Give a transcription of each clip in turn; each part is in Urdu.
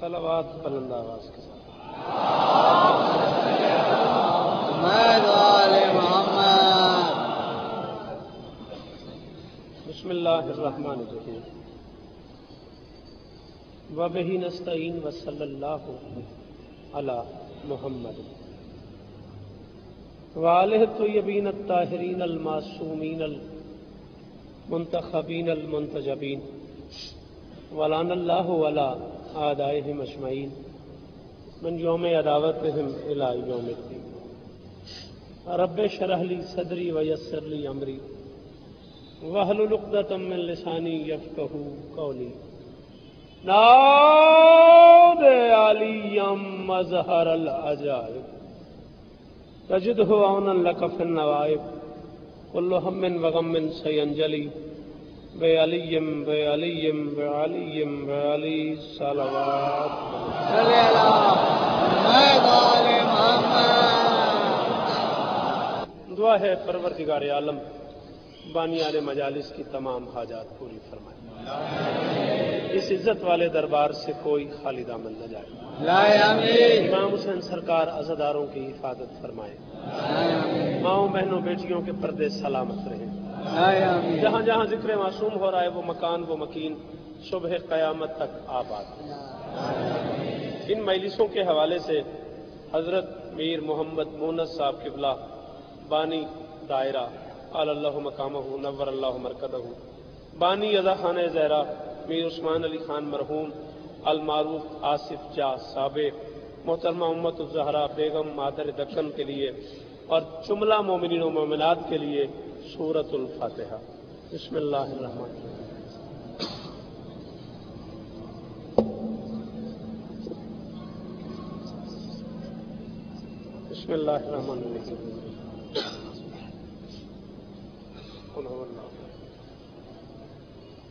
صلوات بلند آواز کے ساتھ. بسم اللہ الرحمن الرحیم. وبہ نستعین وصلی اللہ علی محمد وآلہ الطیبین الطاہرین المعصومین المنتخبین المنتجبین ولعن اللہ علی اعدائہم اجمعین من یوم عداوتہم الی یوم الدین. رب اشرح لی صدری ویسر لی امری واحلل عقدۃ من لسانی یفقہوا قولی. ناد علی مظہر العجائب تجدہ عونا لک فی النوائب کل ہم وغم سینجلی بعلی بعلی بعلی بعلی صلوات. صلی اللہ محمد. دعا ہے پروردگار عالم بانیان مجالس کی تمام حاجات پوری فرمائے. اس عزت والے دربار سے کوئی خالی دامن نہ جائے. امام حسین سرکار عزاداروں کی حفاظت فرمائے. ماؤں بہنوں بیٹیوں کے پردے سلامت رہیں. جہاں جہاں ذکر معصوم ہو رہا ہے وہ مکان وہ مکین صبح قیامت تک آباد. ان مجلسوں کے حوالے سے حضرت میر محمد مونس صاحب قبلہ بانی دائرہ قال اللہ مقامہ نور اللہ مرکزہ، بانی اذا خانہ زہرا میر عثمان علی خان مرحوم المعروف آصف جا سابق، محترمہ امت الزہرا بیگم مادر دکن کے لیے اور جملہ مومنین و مومنات کے لیے سورۃ الفاتحہ. بسم اللہ الرحمن الرحیم. بسم اللہ الرحمن الرحیم.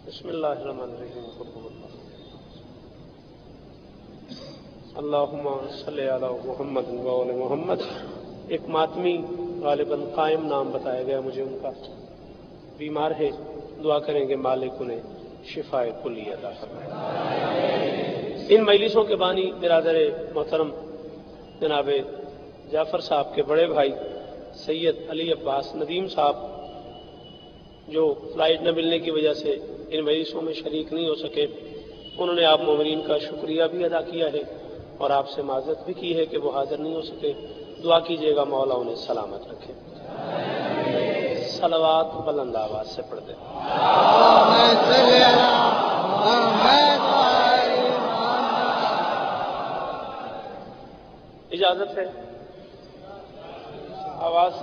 بسم اللہ الرحمن الرحیم. اللہم صلی علی محمد و آل محمد. ایک ماتمی غالباً قائم نام بتایا گیا مجھے، ان کا بیمار ہے، دعا کریں گے مالک انہیں شفائے کلی عطا فرمائے. ان مجلسوں کے بانی برادر محترم جناب جعفر صاحب کے بڑے بھائی سید علی عباس ندیم صاحب، جو فلائٹ نہ ملنے کی وجہ سے ان مجلسوں میں شریک نہیں ہو سکے، انہوں نے آپ مومنین کا شکریہ بھی ادا کیا ہے اور آپ سے معذرت بھی کی ہے کہ وہ حاضر نہیں ہو سکے. دعا کیجیے گا مولا انہیں سلامت رکھے. صلوات بلند آواز سے پڑھ دیں. اجازت ہے آواز.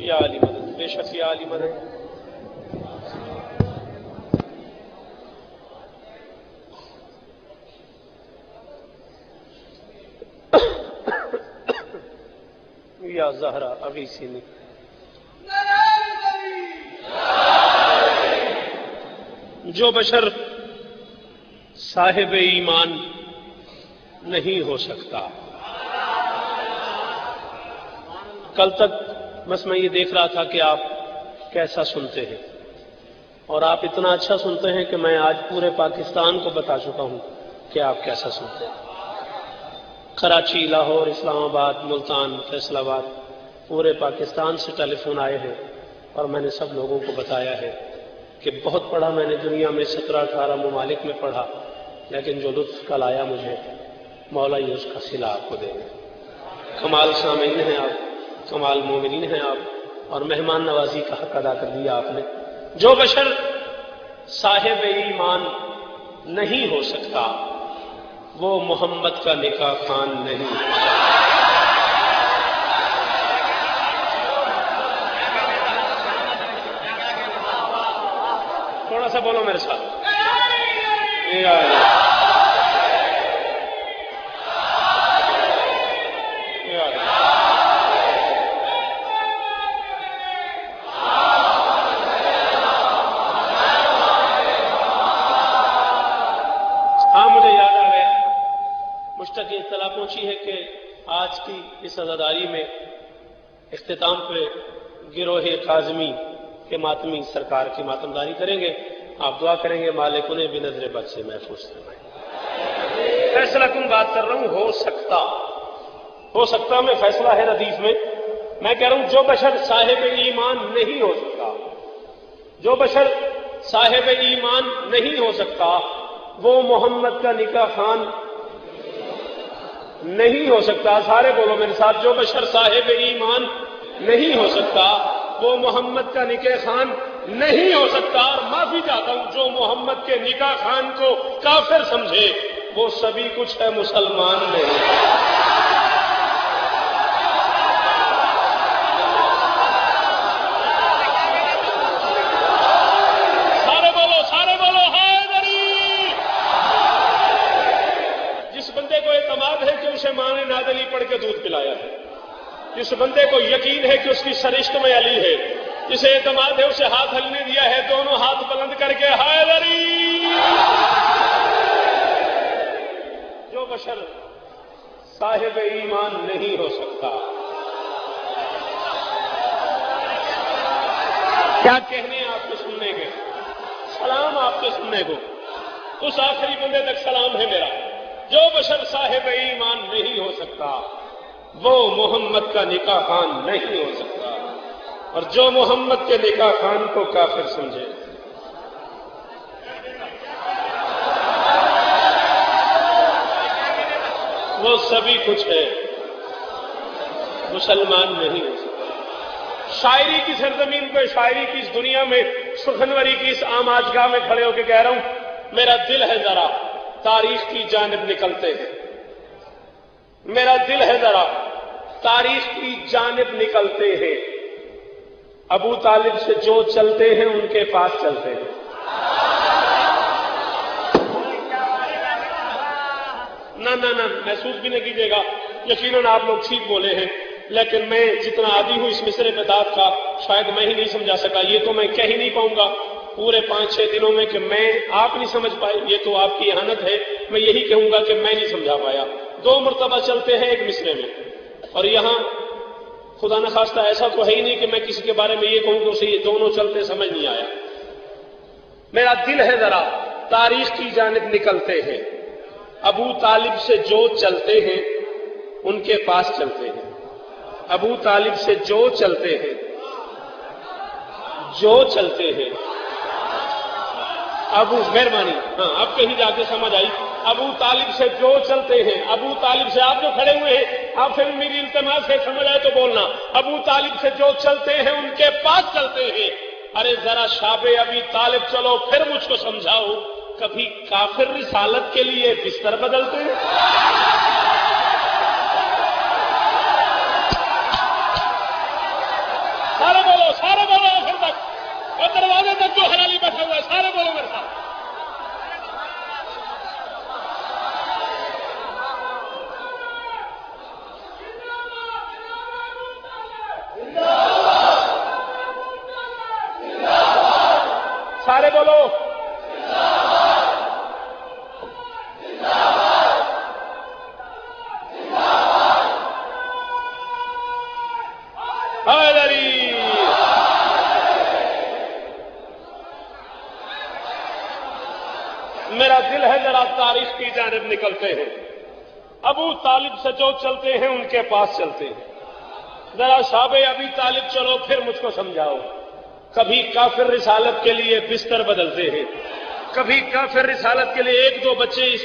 یا علی مدد، بے شک یا علی مدد. یا زہرا ابھی سینی. جو بشر صاحب ایمان نہیں ہو سکتا. کل تک بس میں یہ دیکھ رہا تھا کہ آپ کیسا سنتے ہیں، اور آپ اتنا اچھا سنتے ہیں کہ میں آج پورے پاکستان کو بتا چکا ہوں کہ آپ کیسا سنتے ہیں. کراچی، لاہور، اسلام آباد، ملتان، فیصل آباد، پورے پاکستان سے ٹیلی فون آئے ہیں اور میں نے سب لوگوں کو بتایا ہے کہ بہت پڑھا میں نے دنیا میں 17-18 ممالک میں پڑھا، لیکن جو لطف کل آیا مجھے مولا یہ اس کا صلہ آپ کو دے گا. کمال سامعین ہیں آپ، کمال مومنین ہیں آپ، اور مہمان نوازی کا حق ادا کر دیا آپ نے. جو بشر صاحب ایمان نہیں ہو سکتا وہ محمد کا نکاح خوان نہیں. تھوڑا سا بولو میرے ساتھ. ہاں مجھے یاد آ گیا، مشتاق اطلاع پہنچی ہے کہ آج کی اس عزاداری میں اختتام پہ گروہ کاظمی کے ماتمی سرکار کی ماتمداری کریں گے. آپ دعا کریں گے مالک انہیں بھی نظر بد سے محفوظ فرمائے۔ فیصلہ کن بات کر رہا ہوں، ہو سکتا میں فیصلہ ہے حدیث میں کہہ رہا ہوں جو بشر صاحب ایمان نہیں ہو سکتا، جو بشر صاحب ایمان نہیں ہو سکتا وہ محمد کا نکاح خوان نہیں ہو سکتا۔ سارے بولو میرے ساتھ، جو بشر صاحب ایمان نہیں ہو سکتا وہ محمد کا نکاح خوان نہیں ہو سکتا۔ اور معافی چاہتا ہوں، جو محمد کے نکاح خوان کو کافر سمجھے وہ سبھی کچھ ہے، مسلمان نہیں۔ سارے بولو حیدری۔ جس بندے کو اعتماد ہے کہ اسے ماں نے نادلی پڑھ کے دودھ پلایا ہے، جس بندے کو یقین ہے کہ اس کی سرشت میں علی ہے، جسے اعتماد ہے اسے ہاتھ ہلنے دیا ہے، دونوں ہاتھ بلند کر کے حیدری۔ جو بشر صاحب ایمان نہیں ہو سکتا، کیا کہنے آپ کو سننے کے، سلام آپ کے سننے کو، اس آخری بندے تک سلام ہے میرا۔ جو بشر صاحب ایمان نہیں ہو سکتا وہ محمد کا نکاح خوان نہیں ہو سکتا، اور جو محمد کے نکاح خوان کو کافر سمجھے وہ سبھی کچھ ہے، مسلمان نہیں ہو سکتا۔ شاعری کی سرزمین پہ، شاعری کی اس دنیا میں، سخنوری کی اس عام آجگاہ میں کھڑے ہو کے کہہ رہا ہوں، میرا دل ہے ذرا تاریخ کی جانب نکلتے ہیں، میرا دل ہے ذرا تاریخ کی جانب نکلتے ہیں، ابو طالب سے جو چلتے ہیں ان کے پاس چلتے ہیں۔ نہ محسوس بھی نہ کیجیے گا، یقیناً آپ لوگ ٹھیک بولے ہیں، لیکن میں جتنا عادی ہوں اس مصرے بدات کا شاید میں ہی نہیں سمجھا سکا۔ یہ تو میں کہہ ہی نہیں پاؤں گا پورے 5-6 دنوں میں کہ میں آپ نہیں سمجھ پائے، یہ تو آپ کی اہانت ہے۔ میں یہی کہوں گا کہ میں نہیں سمجھا پایا۔ 2 مرتبہ چلتے ہیں ایک مصرے میں، اور یہاں خدا نخواستہ ایسا تو ہے ہی نہیں کہ میں کسی کے بارے میں یہ کہوں کہ اسے یہ دونوں چلتے سمجھ نہیں آیا۔ میرا دل ہے ذرا تاریخ کی جانب نکلتے ہیں، ابو طالب سے جو چلتے ہیں ان کے پاس چلتے ہیں، ابو طالب سے جو چلتے ہیں ابو مہربانی، ہاں اب کہیں جا کے سمجھ آئی، ابو طالب سے جو چلتے ہیں، ابو طالب سے آپ جو کھڑے ہوئے ہیں آپ سے بھی میری التماس ہے، سمجھ آئے تو بولنا، ابو طالب سے جو چلتے ہیں ان کے پاس چلتے ہیں۔ ارے ذرا شاب ابی طالب چلو پھر مجھ کو سمجھاؤ، کبھی کافر رسالت کے لیے بستر بدلتے ہیں؟ سارے بولو آخر تک، اور دروازے تک جو حلالی بیٹھا ہوا ہے سارے بولو میرے ساتھ۔ سارے بولو حیدری۔ میرا دل ہے ذرا تاریخ کی جانب نکلتے ہیں، ابو طالب سے جو چلتے ہیں ان کے پاس چلتے ہیں، ذرا شاب ابی طالب چلو پھر مجھ کو سمجھاؤ، کبھی کافر رسالت کے لیے بستر بدلتے ہیں، کبھی کافر رسالت کے لیے 1-2 بچے اس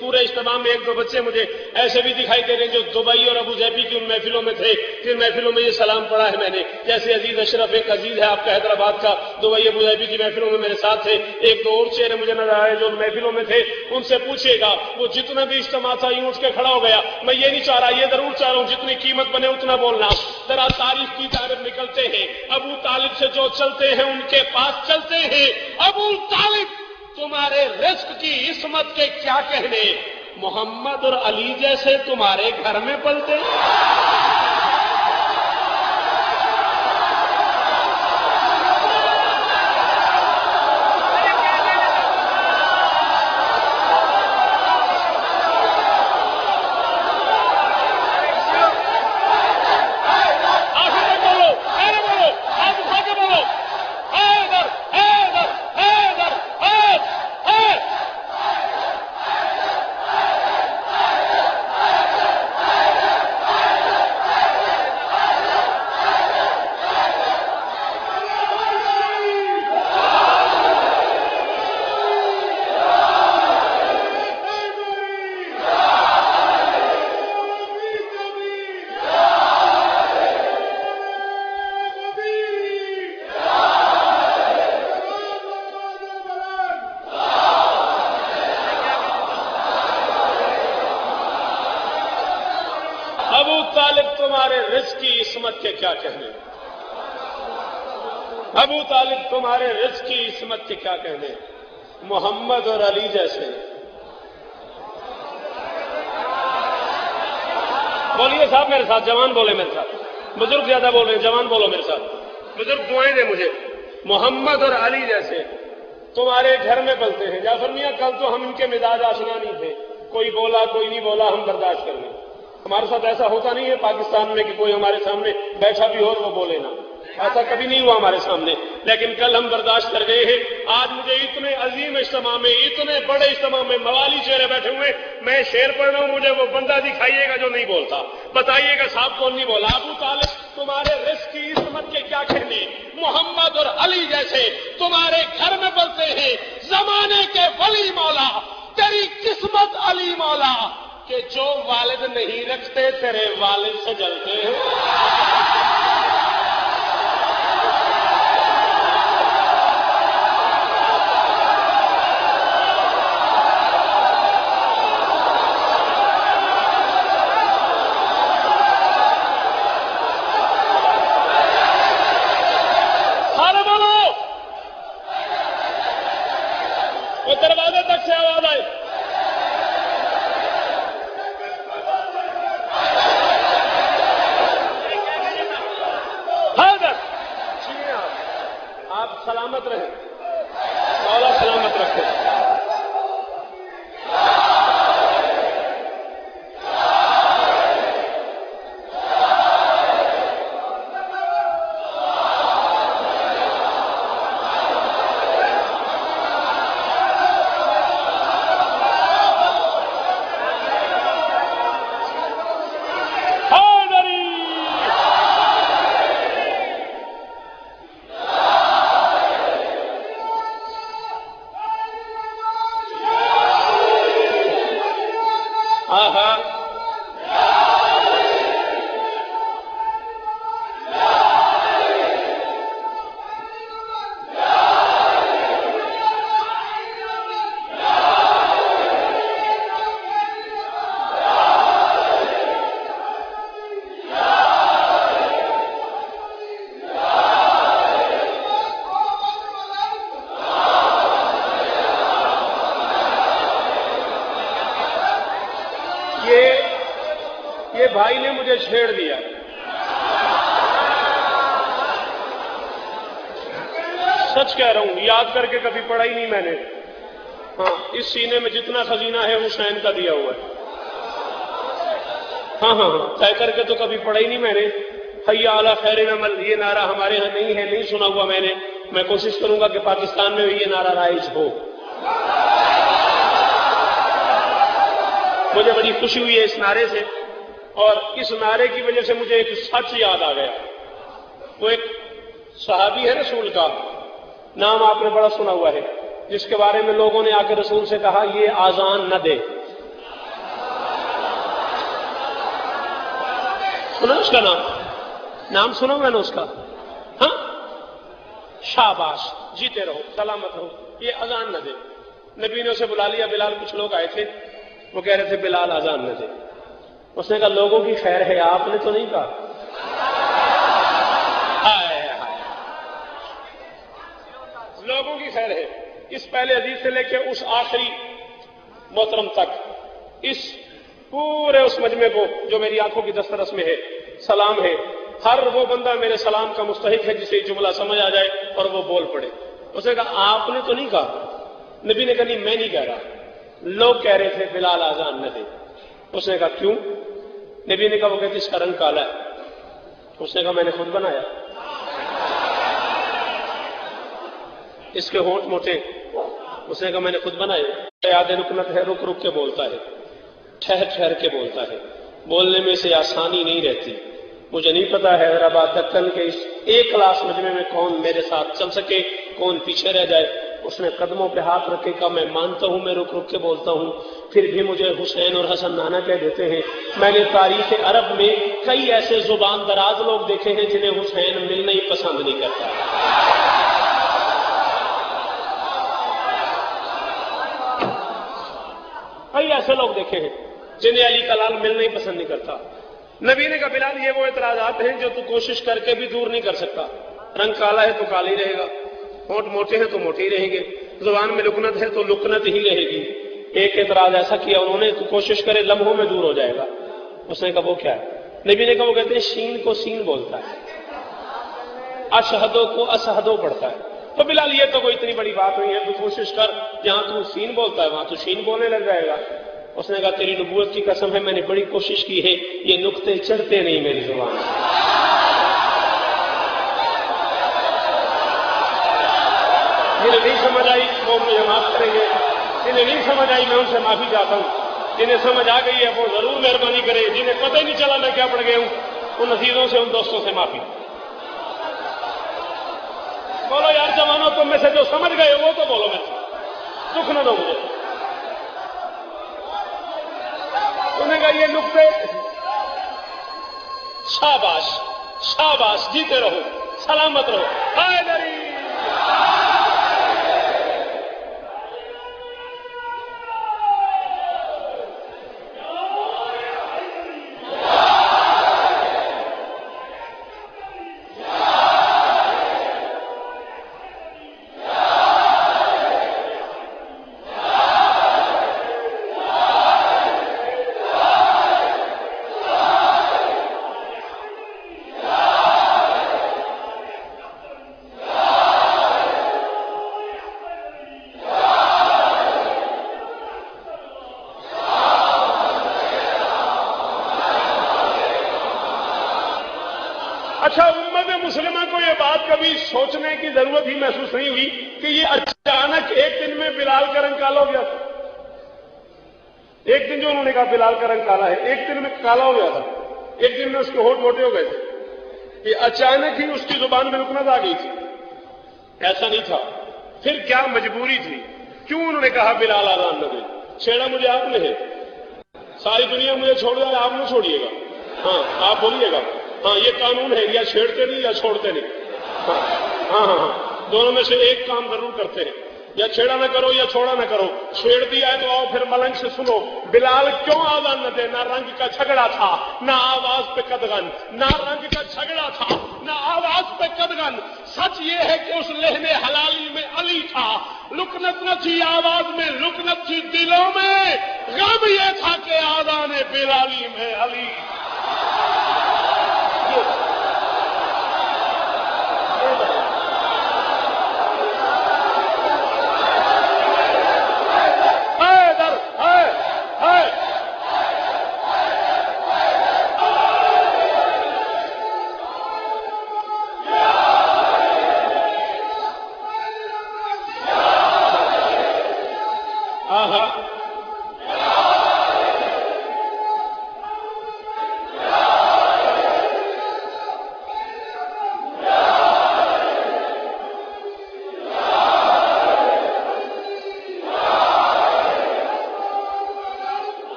پورے اجتماع میں 1-2 بچے مجھے ایسے بھی دکھائی دے رہے ہیں جو دبئی اور ابو ظبی کی ان محفلوں میں تھے، جن محفلوں میں یہ سلام پڑھا ہے میں نے، جیسے عزیز اشرف ایک عزیز ہے آپ کا حیدرآباد کا، دبئی ابو ظبی کی محفلوں میں میرے ساتھ تھے، 1-2 اور چہرے مجھے نظر آئے جو محفلوں میں تھے، ان سے پوچھیے گا وہ جتنا بھی اجتماع تھا یوں اٹھ کے کھڑا ہو گیا۔ میں یہ نہیں چاہ رہا، یہ ضرور چاہ رہا ہوں جتنی قیمت بنے اتنا بولنا۔ ذرا تاریخ کی جانب نکلتے ہیں، ابو طالب سے جو چلتے ہیں ان کے پاس چلتے ہیں۔ ابو طالب تمہارے رزق کی عصمت کے کیا کہنے، محمد اور علی جیسے تمہارے گھر میں پلتے۔ کے کیا کہنے، ابو طالب تمہارے رزق کی عصمت کے کیا کہنے، محمد اور علی جیسے۔ بولیے صاحب میرے ساتھ، جوان بولے میرے ساتھ، بزرگ زیادہ بول رہے ہیں، جوان بولو میرے ساتھ، بزرگ دعائیں دیں مجھے۔ محمد اور علی جیسے تمہارے گھر میں پلتے ہیں۔ جعفر میاں کل تو ہم ان کے مزاج آشنا نہیں تھے، کوئی بولا کوئی نہیں بولا ہم برداشت کر لیں۔ ہمارے ساتھ ایسا ہوتا نہیں ہے پاکستان میں کہ کوئی ہمارے سامنے بیٹھا بھی ہو اور وہ بولے نہ، ایسا کبھی نہیں ہوا ہمارے سامنے، لیکن کل ہم برداشت کر گئے ہیں۔ آج مجھے اتنے عظیم اجتماع میں، اتنے بڑے اجتماع میں موالی چہرے بیٹھے ہوئے، میں شعر پڑھ رہا ہوں، مجھے وہ بندہ دکھائیے گا جو نہیں بولتا، بتائیے گا صاحب کون نہیں بولا۔ ابو طالب تمہارے رزق کی عصمت کے کیا کہنے، محمد اور علی جیسے تمہارے گھر میں پلتے ہیں، زمانے کے ولی مولا، تیری قسمت علی مولا کہ جو والد نہیں رکھتے تیرے والد سے جلتے ہیں۔ وہ دروازے تک سے آواز آئے۔ حاضر آپ سلامت رہیں، مولا سلامت رکھے۔ یہ بھائی نے مجھے چھیڑ دیا، سچ کہہ رہا ہوں، یاد کر کے کبھی پڑھا ہی نہیں میں نے۔ ہاں، اس سینے میں جتنا خزینہ ہے حسین کا دیا ہوا ہے۔ ہاں طے کر کے تو کبھی پڑھا ہی نہیں میں نے۔ حی علی خیر العمل یہ نعرہ ہمارے ہاں نہیں ہے، نہیں سنا ہوا میں نے۔ میں کوشش کروں گا کہ پاکستان میں بھی یہ نعرہ رائج ہو۔ مجھے بڑی خوشی ہوئی ہے اس نعرے سے، اور اس نعرے کی وجہ سے مجھے ایک سچ یاد آ گیا۔ وہ ایک صحابی ہے رسول کا، نام آپ نے بڑا سنا ہوا ہے، جس کے بارے میں لوگوں نے آ کے رسول سے کہا یہ آذان نہ دے۔ سنا اس کا نام سنا میں نے اس کا؟ ہاں، شاباش، جیتے رہو، سلامت رہو، یہ اذان نہ دے۔ نبی نے اسے بلا لیا، بلال، کچھ لوگ آئے تھے، وہ کہہ رہے تھے بلال اذان نہ دے۔ اس نے کہا لوگوں کی خیر ہے، آپ نے تو نہیں کہا۔ لوگوں کی خیر ہے، اس پہلے حدیث سے لے کے اس آخری محترم تک، اس پورے اس مجمع کو جو میری آنکھوں کی دسترس میں ہے، سلام ہے۔ ہر وہ بندہ میرے سلام کا مستحق ہے جسے جملہ سمجھ آ جائے اور وہ بول پڑے۔ اس نے کہا آپ نے تو نہیں کہا۔ نبی نے کہا نہیں میں نہیں کہہ رہا، لوگ کہہ رہے تھے بلال اذان نہ دے۔ اس نے کہا کیوں؟ نبی نے کہا وہ کہتے اس کا رنگ کالا ہے۔ اس نے کہا میں نے خود بنایا، اس کے ہونٹ موٹے۔ اس نے کہا میں نے خود بنائے۔ یاد رکنت ہے، رک رک کے بولتا ہے، ٹھہر ٹھہر کے بولتا ہے، بولنے میں سے آسانی نہیں رہتی۔ مجھے نہیں پتا حیدرآباد دکن کے اس ایک کلاس مجمع میں کون میرے ساتھ چل سکے، کون پیچھے رہ جائے۔ اس نے قدموں پہ ہاتھ رکھے، کہا میں مانتا ہوں میں رک رک کے بولتا ہوں، پھر بھی مجھے حسین اور حسن نانا کہہ دیتے ہیں۔ میں نے تاریخ عرب میں کئی ایسے زبان دراز لوگ دیکھے ہیں جنہیں حسین ملنا ہی پسند نہیں کرتا۔ کئی ایسے لوگ دیکھے ہیں جنہیں علی کا لال ملنا ہی پسند نہیں کرتا۔ نبی نے کہا بلال یہ وہ اعتراضات ہیں جو تو کوشش کر کے بھی دور نہیں کر سکتا. رنگ کالا ہے تو کالا ہی رہے گا، ہونٹ موٹے ہیں تو موٹے ہی رہیں گے، زبان میں لکنت ہے تو لکنت ہی رہے گی. ایک اعتراض ایسا کیا انہوں نے، تو کوشش کرے لمحوں میں دور ہو جائے گا. اس نے کہا وہ کیا ہے؟ نبی نے کہا وہ کہتے ہیں شین کو سین بولتا ہے، اشہدو کو اسہدو پڑھتا ہے. تو بلال یہ تو کوئی اتنی بڑی بات نہیں ہے، تو کوشش کر جہاں تو سین بولتا ہے وہاں تو شین بولنے لگ جائے گا. اس نے کہا تیری نبوت کی قسم ہے میں نے بڑی کوشش کی ہے، یہ نقطے چڑھتے نہیں میری زبان میں. جنہیں نہیں سمجھ آئی وہ مجھے معاف کریں گے، جنہیں نہیں سمجھ آئی میں ان سے معافی چاہتا ہوں. جنہیں سمجھ آ گئی ہے وہ ضرور مہربانی کرے، جنہیں پتہ ہی نہیں چلا میں کیا پڑھ گیا ہوں ان عزیزوں سے ان دوستوں سے معافی. بولو یار جوانوں تم میں سے جو سمجھ گئے وہ تو بولو، میں دکھ نہ دو مجھے. انہوں نے کہا یہ نقطے، شاباش شاباش، جیتے رہو سلامت رہو. حیدری اچھا، امت مسلمہ کو یہ بات کبھی سوچنے کی ضرورت ہی محسوس نہیں ہوئی کہ یہ اچانک ایک دن میں بلال کا رنگ کالا ہو گیا تھا. ایک دن جو انہوں نے کہا بلال کا رنگ کالا ہے، ایک دن میں کالا ہو گیا تھا، ایک دن میں اس کے ہونٹ موٹے ہو گئے تھے. یہ اچانک ہی اس کی زبان میں لکنت آ گئی تھی، ایسا نہیں تھا. پھر کیا مجبوری تھی؟ کیوں انہوں نے کہا بلال آزان نہ دے؟ چھیڑا مجھے آپ نے ہے، ساری دنیا مجھے چھوڑ دے، آپ نہ چھوڑیے گا. ہاں آپ بولیے گا ہاں یہ قانون ہے، یا چھیڑتے نہیں یا چھوڑتے نہیں. ہاں ہاں ہاں دونوں میں سے ایک کام ضرور کرتے ہیں، یا چھیڑا نہ کرو یا چھوڑا نہ کرو. چھیڑ دیا ہے تو آؤ پھر ملنگ سے سنو بلال کیوں آزان نہ دے. نہ رنگ کا جھگڑا تھا، نہ آواز پہ قدغن. نہ رنگ کا جھگڑا تھا، نہ آواز پہ قدغن. سچ یہ ہے کہ اس لہن حلالی میں علی تھا. لکنت نہ تھی آواز میں، لکنت تھی دلوں میں. غم یہ تھا کہ آزان بلالی میں علی.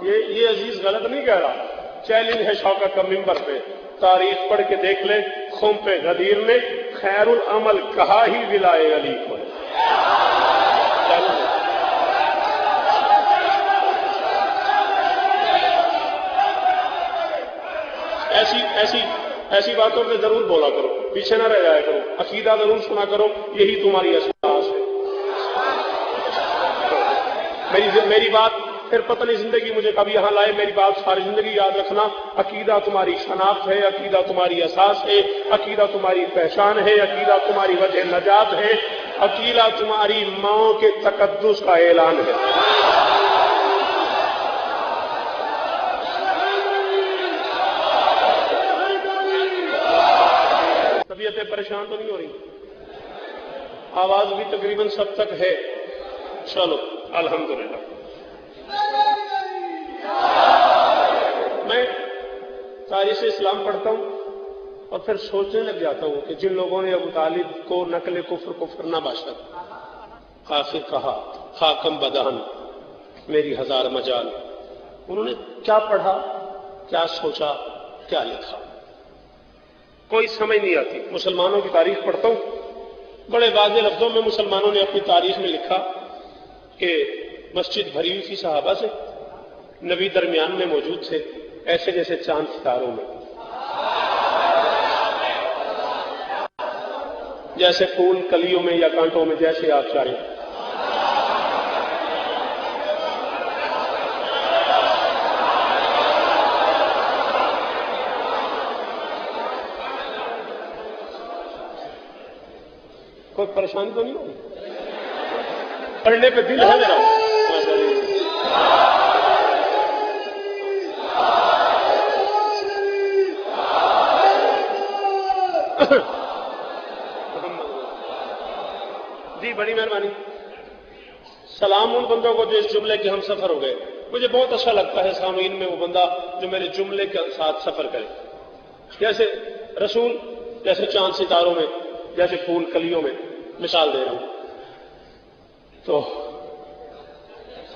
یہ عزیز غلط نہیں کہہ رہا. چیلنج ہے شوکت کا ممبر پہ، تاریخ پڑھ کے دیکھ لے. خم پہ غدیر نے خیر العمل کہا ہی ولائے علی کو. ایسی باتوں پہ ضرور بولا کرو، پیچھے نہ رہ جایا کرو. عقیدہ ضرور سنا کرو، یہی تمہاری اساس ہے. میری بات پھر پتہ نہیں زندگی مجھے کبھی یہاں لائے، میری بات ساری زندگی یاد رکھنا. عقیدہ تمہاری شناخت ہے، عقیدہ تمہاری اساس ہے، عقیدہ تمہاری پہچان ہے، عقیدہ تمہاری وجہ نجات ہے، عقیدہ تمہاری ماں کے تقدس کا اعلان ہے. طبیعتیں پریشان تو نہیں ہو رہی؟ آواز بھی تقریباً سب تک ہے. چلو الحمدللہ. میں تاریخ اسلام پڑھتا ہوں اور پھر سوچنے لگ جاتا ہوں کہ جن لوگوں نے ابو طالب کو نقل کفر کو فرنا باشد آخر کہا خاکم بدہن میری ہزار مجال، انہوں نے کیا پڑھا، کیا سوچا، کیا لکھا، کوئی سمجھ نہیں آتی. مسلمانوں کی تاریخ پڑھتا ہوں، بڑے واضح لفظوں میں مسلمانوں نے اپنی تاریخ میں لکھا کہ مسجد بھری ہوئی تھی صحابہ سے، نبی درمیان میں موجود تھے، ایسے جیسے چاند ستاروں میں، جیسے پھول کلیوں میں یا کانٹوں میں، جیسے آپ چاہیں۔ کوئی پریشانی تو نہیں ہوگی؟ پڑھنے پہ دل ہے میرا؟ جی بڑی مہربانی۔ سلام ان بندوں کو جو اس جملے کے ہم سفر ہو گئے۔ مجھے بہت اچھا لگتا ہے سامعین میں وہ بندہ جو میرے جملے کے ساتھ سفر کرے، جیسے رسول، جیسے چاند ستاروں میں، جیسے پھول کلیوں میں، مثال دے رہا ہوں۔ تو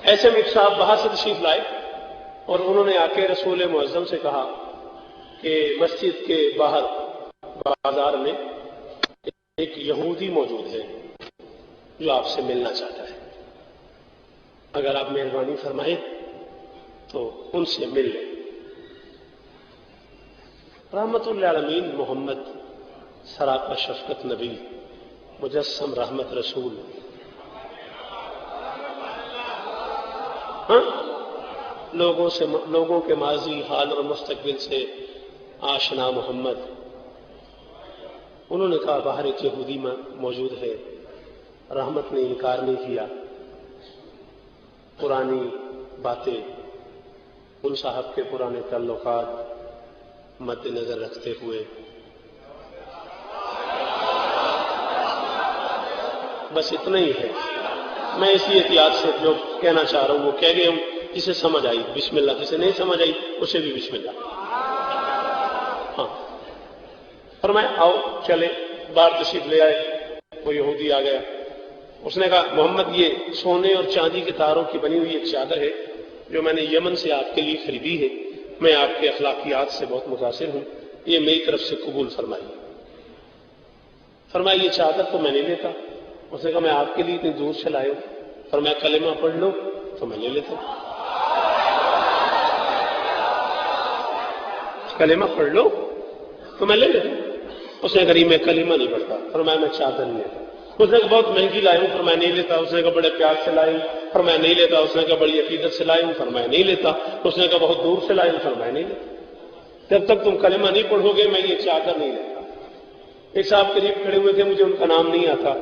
ایسے میں صاحب باہر سے تشریف لائے اور انہوں نے آ کے رسول معظم سے کہا کہ مسجد کے باہر بازار میں ایک یہودی موجود ہے جو آپ سے ملنا چاہتا ہے، اگر آپ مہربانی فرمائیں تو ان سے مل لیں۔ رحمت للعالمین محمد سراپا شفقت نبی مجسم رحمت رسول، لوگوں کے ماضی حال اور مستقبل سے آشنا محمد، انہوں نے کہا باہر ایک یہودی موجود ہے۔ رحمت نے انکار نہیں کیا، پرانی باتیں، ان صاحب کے پرانے تعلقات مد نظر رکھتے ہوئے بس اتنا ہی ہے۔ میں اسی احتیاط سے جو کہنا چاہ رہا ہوں وہ کہہ گیا ہوں، جسے سمجھ آئی بسم اللہ، جسے نہیں سمجھ آئی اسے بھی بسم اللہ۔ ہاں فرمایا آؤ چلے، باہر تشریف لے آئے، وہ یہودی آ گیا۔ اس نے کہا محمد یہ سونے اور چاندی کے تاروں کی بنی ہوئی ایک چادر ہے جو میں نے یمن سے آپ کے لیے خریدی ہے، میں آپ کے اخلاقیات سے بہت متاثر ہوں، یہ میری طرف سے قبول فرمائیے۔ فرمایا یہ چادر تو میں نہیں لیتا۔ اس نے کہا میں آپ کے لیے اتنی دور سے لائے ہوں۔ فرمایا کلمہ پڑھ لو تو میں لے لیتا ہوں۔ کلمہ پڑھ لو تو میں لے لیتا ہوں۔ اس نے کہا میں کلمہ نہیں پڑھتا۔ فرمایا میں چادر نہیں لیتا۔ اس نے کہا بہت مہنگی لائے ہوں۔ فرمایا نہیں لیتا۔ اس نے کہا بڑے پیار سے لائے ہوں۔ فرمایا نہیں لیتا۔ اس نے کہا بڑی عقیدت سے لائے ہوں۔ فرمایا نہیں لیتا۔ اس نے کہا بہت دور سے لائے ہوں۔ فرمایا نہیں لیتا۔ جب تک تم کلمہ نہیں پڑھو گے میں یہ چادر نہیں لیتا۔ ایک صاحب قریب کھڑے ہوئے تھے، مجھے ان کا نام نہیں آتا،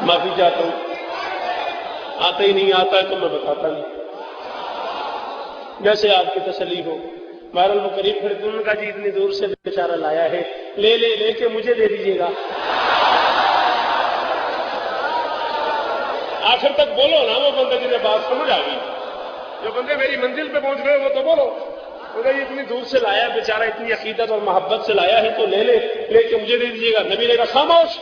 معافی چاہتا ہوں، آتا ہی نہیں، آتا ہے تو میں بتاتا نہیں، جیسے آپ کی تسلی ہو۔ بہرحال وہ قریب کھڑے تھے، انہوں نے کہا جی اتنی دور سے بیچارہ لایا ہے، لے کے مجھے دے دیجیے گا۔ آخر تک بولو نا، وہ بندے جنہیں بات سمجھ آ گئی، جو بندے میری منزل پہ پہنچ گئے وہ تو بولو۔ یہ اتنی دور سے لایا بیچارہ، اتنی عقیدت اور محبت سے لایا ہے تو لے کے مجھے دے دیجیے گا۔ نبی نے کہا خاموش،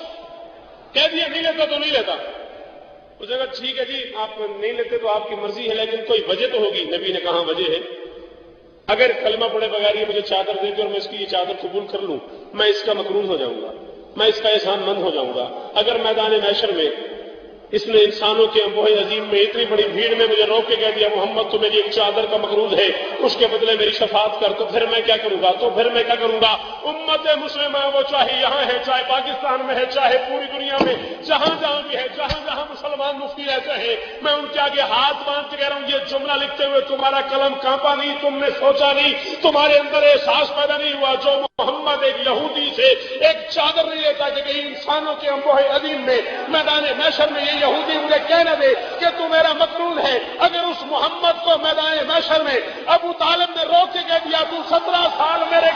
کہہ دیا نہیں لیتا تو نہیں لیتا۔ اس نے کہا ٹھیک ہے جی آپ نہیں لیتے تو آپ کی مرضی ہے، لیکن کوئی وجہ تو ہوگی۔ نبی نے کہا وجہ ہے، اگر کلمہ پڑھے بغیر یہ مجھے چادر دے دے اور میں اس کی یہ چادر قبول کر لوں، میں اس کا مقروض ہو جاؤں گا، میں اس کا احسان مند ہو جاؤں گا۔ اگر میدان محشر میں اس نے انسانوں کے انبوہ عظیم میں اتنی بڑی بھیڑ میں مجھے روک کے کہہ دیا محمد تو میری ایک چادر کا مقروض ہے، اس کے بدلے میری شفاعت کر، تو پھر میں کیا کروں گا؟ امت مسلمہ وہ چاہے یہاں ہے، چاہے پاکستان میں ہے، چاہے پوری دنیا میں جہاں جہاں بھی ہے، جہاں جہاں مسلمان مفتی رہتے ہیں، میں ان کے آگے ہاتھ باندھ کے کہہ رہا ہوں یہ جملہ لکھتے ہوئے تمہارا قلم کانپا نہیں، تم نے سوچا نہیں، تمہارے اندر احساس پیدا نہیں ہوا جو محمد ایک یہودی سے ایک چادر نہیں لیتا کہ کہیں انسانوں کے انبوہ عظیم میں میدان محشر میں یہ یہودی مجھے کہہ نہ دے کہ تو میرا مقروض ہے۔ اگر اس محمد کو میدان محشر میں ابو طالب نے روک کے کہہ دیا تو 17 سال میرے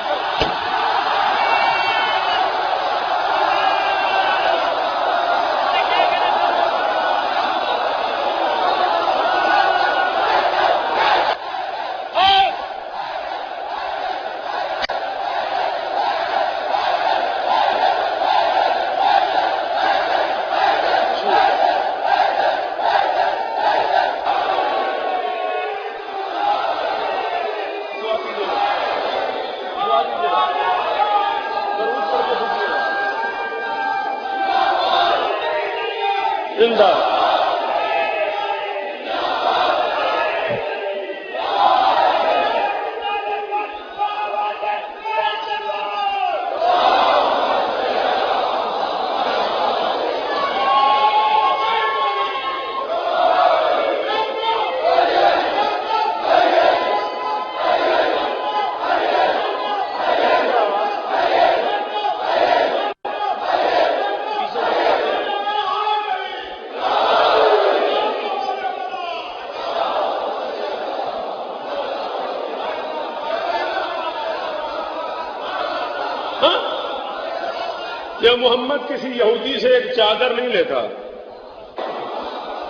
یا محمد کسی یہودی سے ایک چادر نہیں لیتا.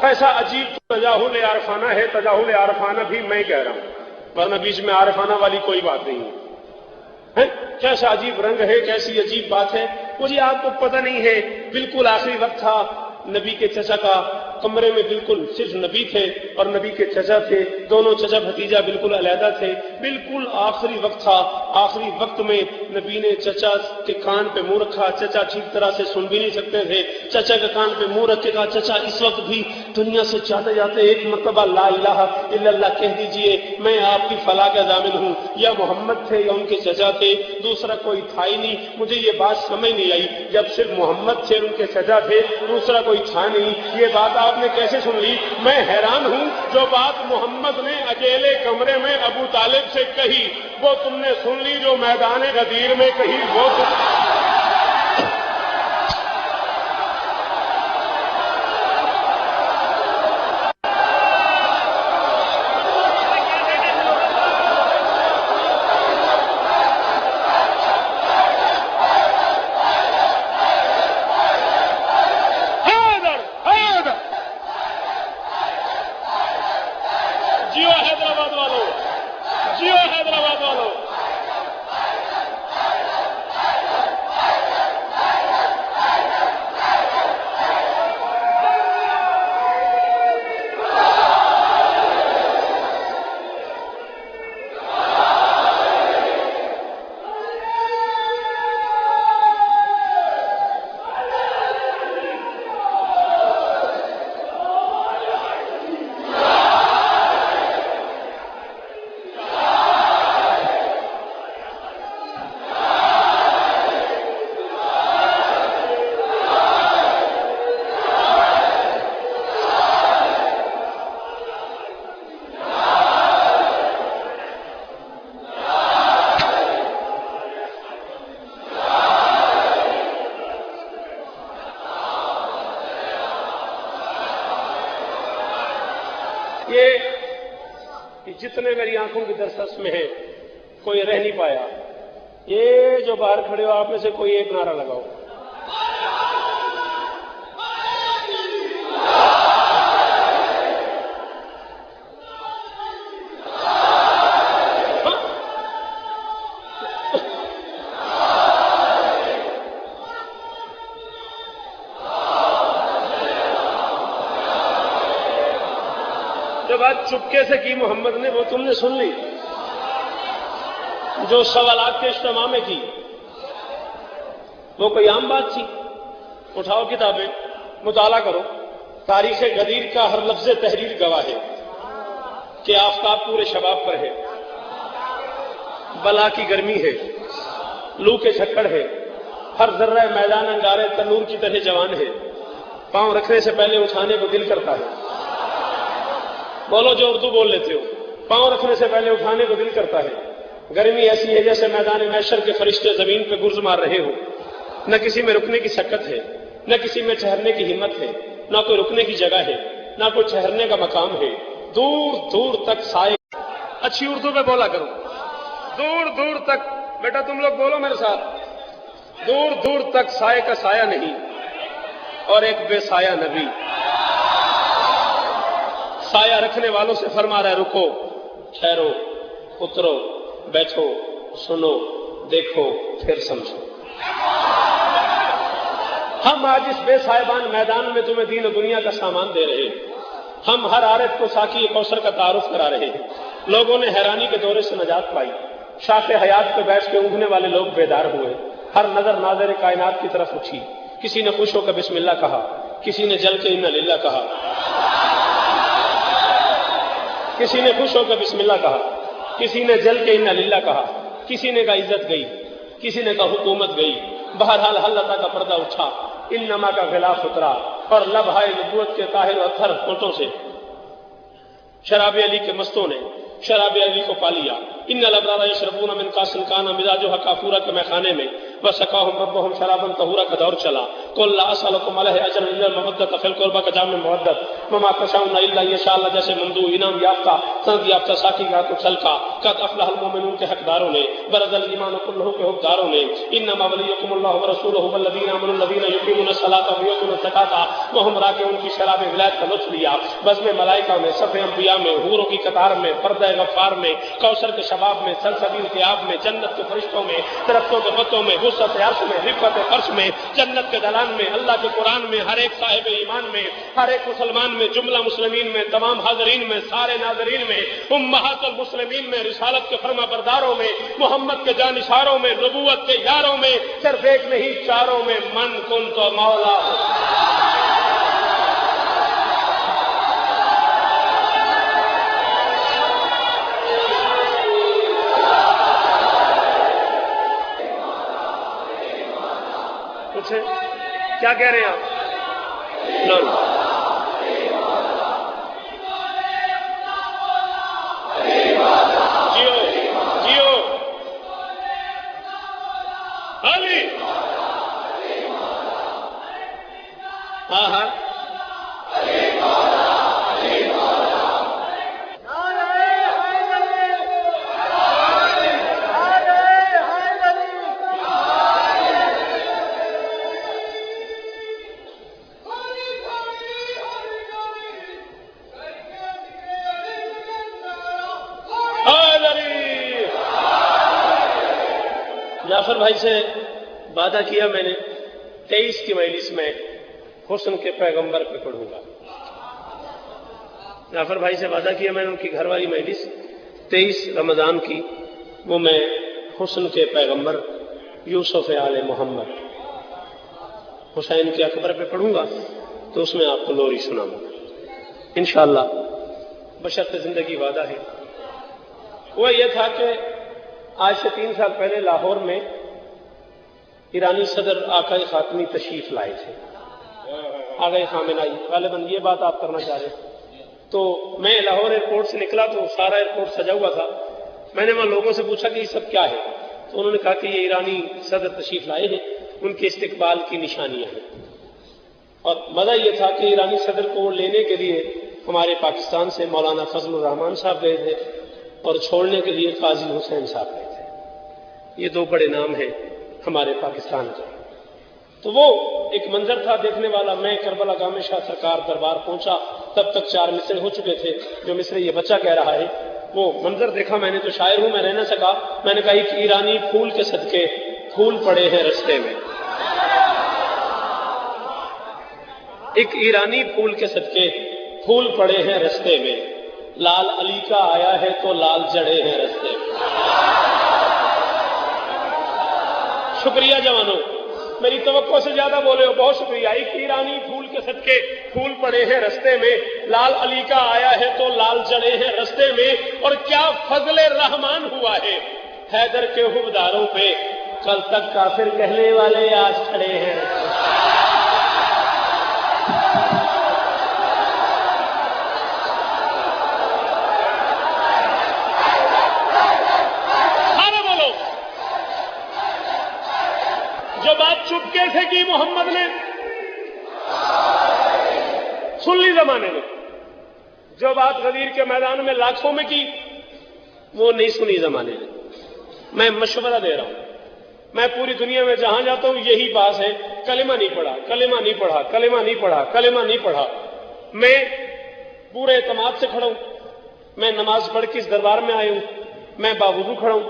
ایسا عجیب تجاہل عارفانہ ہے. تجاہل عارفانہ بھی میں کہہ رہا ہوں، ورنہ بیچ میں عارفانہ والی کوئی بات نہیں ہے. کیسا عجیب رنگ ہے، کیسی عجیب بات ہے. مجھے آپ کو پتہ نہیں ہے. بالکل آخری وقت تھا نبی کے چچا کا، کمرے میں بالکل صرف نبی تھے اور نبی کے چچا تھے. دونوں چچا بھتیجا بالکل علیحدہ تھے. بالکل آخری وقت تھا. آخری وقت میں نبی نے چچا کے کان پہ منہ رکھا. چچا ٹھیک طرح سے سن بھی نہیں سکتے تھے. چچا کے کان پہ منہ رکھ کے کہا، چچا اس وقت بھی دنیا سے جاتے جاتے ایک مرتبہ لا الہ الا اللہ کہہ دیجئے، میں آپ کی فلاح کا ضامن ہوں. یا محمد تھے یا ان کے چچا تھے، دوسرا کوئی تھا ہی نہیں. مجھے یہ بات سمجھ نہیں آئی. جب صرف محمد تھے، ان کے چچا تھے، دوسرا کوئی تھا نہیں، یہ بات آپ نے کیسے سن لی؟ میں حیران ہوں. جو بات محمد نے اکیلے کمرے میں ابو طالب سے کہی وہ تم نے سن لی، جو میدان غدیر میں کہی وہ جیو حیدرآباد والوں، جیو حیدرآباد والوں. یہ جتنے میری آنکھوں کی درسس میں ہیں کوئی رہ نہیں پایا. یہ جو باہر کھڑے ہو آپ میں سے کوئی ایک نعرہ لگاؤ. جو بات چپکے سے کی محمد نے وہ تم نے سن لی. جو سوالات کے اجتماع میں کی وہ کوئی عام بات تھی. اٹھاؤ کتابیں، مطالعہ کرو. تاریخ غدیر کا ہر لفظ تحریر گواہ ہے کہ آفتاب پورے شباب پر ہے، بلا کی گرمی ہے، لو کے جھکڑ ہے، ہر ذرہ میدان انگارے تنور کی طرح جوان ہے. پاؤں رکھنے سے پہلے اٹھانے کو دل کرتا ہے. بولو جو اردو بول لیتے ہو. پاؤں رکھنے سے پہلے اٹھانے کو دل کرتا ہے. گرمی ایسی ہے جیسے میدان محشر کے فرشتے زمین پہ گرز مار رہے ہو. نہ کسی میں رکنے کی سکت ہے، نہ کسی میں ٹھہرنے کی ہمت ہے، نہ کوئی رکنے کی جگہ ہے، نہ کوئی ٹھہرنے کا مقام ہے. دور دور تک سائے. اچھی اردو میں بولا کرو. دور دور تک. بیٹا تم لوگ بولو میرے ساتھ. دور دور تک سائے کا سایہ نہیں اور ایک بے سایہ نبی. سایہ رکھنے والوں سے فرما رہا ہے رکو، ٹھہرو، اترو، بیٹھو، سنو، دیکھو، پھر سمجھو. ہم آج اس بے سائبان میدان میں تمہیں دین و دنیا کا سامان دے رہے ہیں. ہم ہر عارف کو ساقی کوثر کا تعارف کرا رہے ہیں. لوگوں نے حیرانی کے دورے سے نجات پائی. شاخ حیات پہ بیٹھ کے اونگنے والے لوگ بیدار ہوئے. ہر نظر ناظر کائنات کی طرف اٹھی. کسی نے خوش ہو کر بسم اللہ کہا، کسی نے جل کے انا للہ کہا، کسی نے خوش ہو کر بسم اللہ کہا، کسی نے جل کے انا للہ کہا، کسی نے کہا عزت گئی، کسی نے کہا حکومت گئی. بہرحال اللہ کا پردہ اٹھا، انما کا غلاف اترا اور لبھائے نبوت کے طاہر و اطہر ہونٹوں سے شراب علی کے مستوں نے شراب علی کو پا لیا. ان الابرار یشربون من کاس کان مزاجها کافورا کے میخانے میں وسقاهم ربهم شرابا طہورا کا دور چلا. قل لا اسالکم علیہ اجرا الا المودۃ فی القربى کا جام میں مودت وما تشاؤون الا ان شاء اللہ جیسے ممدوح انعام یافتہ سند یافتہ ساقی کا تو چھلکا قد افلح المؤمنون کے حقداروں نے برز الایمان کلہ کے حقداروں نے انما ولیکم اللہ ورسولہ والذین آمنوا الذین یقیمون الصلاۃ ویؤتون الزکاۃ وہم راکعون کی شراب ولایت کا لطف لیا بزم ملائکہ میں صف انبیاء میں حوروں کی قطار میں پردہ غفار میں کوثر کے شباب میں سلسبیل کے آب میں جنت کے فرشتوں میں درختوں کے پتوں میں وسعت عرش میں رفعت فرش میں جنت کے دلان میں اللہ کے قرآن میں ہر ایک صاحب ایمان میں ہر ایک مسلمان میں جملہ مسلمین میں تمام حاضرین میں سارے ناظرین میں امہات المسلمین میں رسالت کے فرما برداروں میں محمد کے جانشاروں میں نبوت کے یاروں میں صرف ایک نہیں چاروں میں من کن تو مولا کیا کہہ رہے ہیں آپ؟ جیو جیو علی ہاں ہاں جعفر بھائی سے وعدہ کیا میں نے 23 کی مجلس میں حسن کے پیغمبر پہ پڑھوں گا. جعفر بھائی سے وعدہ کیا میں نے ان کی گھر والی مجلس 23 رمضان کی وہ میں حسن کے پیغمبر یوسف آل محمد حسین کے اکبر پہ پڑھوں گا تو اس میں آپ کو لوری سناؤں گا انشاءاللہ بشرط زندگی وعدہ ہے. وہ یہ تھا کہ آج سے 3 سال پہلے لاہور میں ایرانی صدر آقای خاتمی تشریف لائے تھے. آقای خامنائی غالباً یہ بات آپ کرنا چاہ رہے تو میں لاہور ایئرپورٹ سے نکلا تو سارا ایئرپورٹ سجا ہوا تھا. میں نے وہاں لوگوں سے پوچھا کہ یہ سب کیا ہے تو انہوں نے کہا کہ یہ ایرانی صدر تشریف لائے ہیں ان کے استقبال کی نشانیاں ہیں. اور مزہ یہ تھا کہ ایرانی صدر کو لینے کے لیے ہمارے پاکستان سے مولانا فضل الرحمان صاحب گئے تھے اور چھوڑنے کے لیے قاضی حسین صاحب گئے تھے. یہ 2 بڑے نام ہیں ہمارے پاکستان کے. تو وہ ایک منظر تھا دیکھنے والا. میں کربلا گاہ میں شاہ سرکار دربار پہنچا تب تک 4 مصرے ہو چکے تھے. جو مصرے یہ بچہ کہہ رہا ہے وہ منظر دیکھا میں نے تو شاعر ہوں میں رہ نہ سکا. میں نے کہا ایک ایرانی پھول کے صدقے پھول پڑے ہیں رستے میں. ایک ایرانی پھول کے صدقے پھول پڑے ہیں رستے میں. لال علی کا آیا ہے تو لال جڑے ہیں رستے میں. شکریہ جوانوں میری توقع سے زیادہ بولے ہو بہت شکریہ. ایک ایرانی پھول کے صدقے پھول پڑے ہیں رستے میں. لال علی کا آیا ہے تو لال جڑے ہیں رستے میں. اور کیا فضل رحمان ہوا ہے حیدر کے حبداروں پہ. کل تک کافر کہنے والے آج کھڑے ہیں. جو بات چپکے سے کی محمد نے سن لی زمانے میں. جو بات غدیر کے میدان میں لاکھوں میں کی وہ نہیں سنی زمانے نے. میں مشورہ دے رہا ہوں. میں پوری دنیا میں جہاں جاتا ہوں یہی بات ہے. کلمہ نہیں پڑھا کلمہ نہیں پڑھا کلمہ نہیں پڑھا کلمہ نہیں پڑھا. میں پورے اعتماد سے کھڑا ہوں. میں نماز پڑھ کے اس دربار میں آیا ہوں. میں باوضو کھڑا ہوں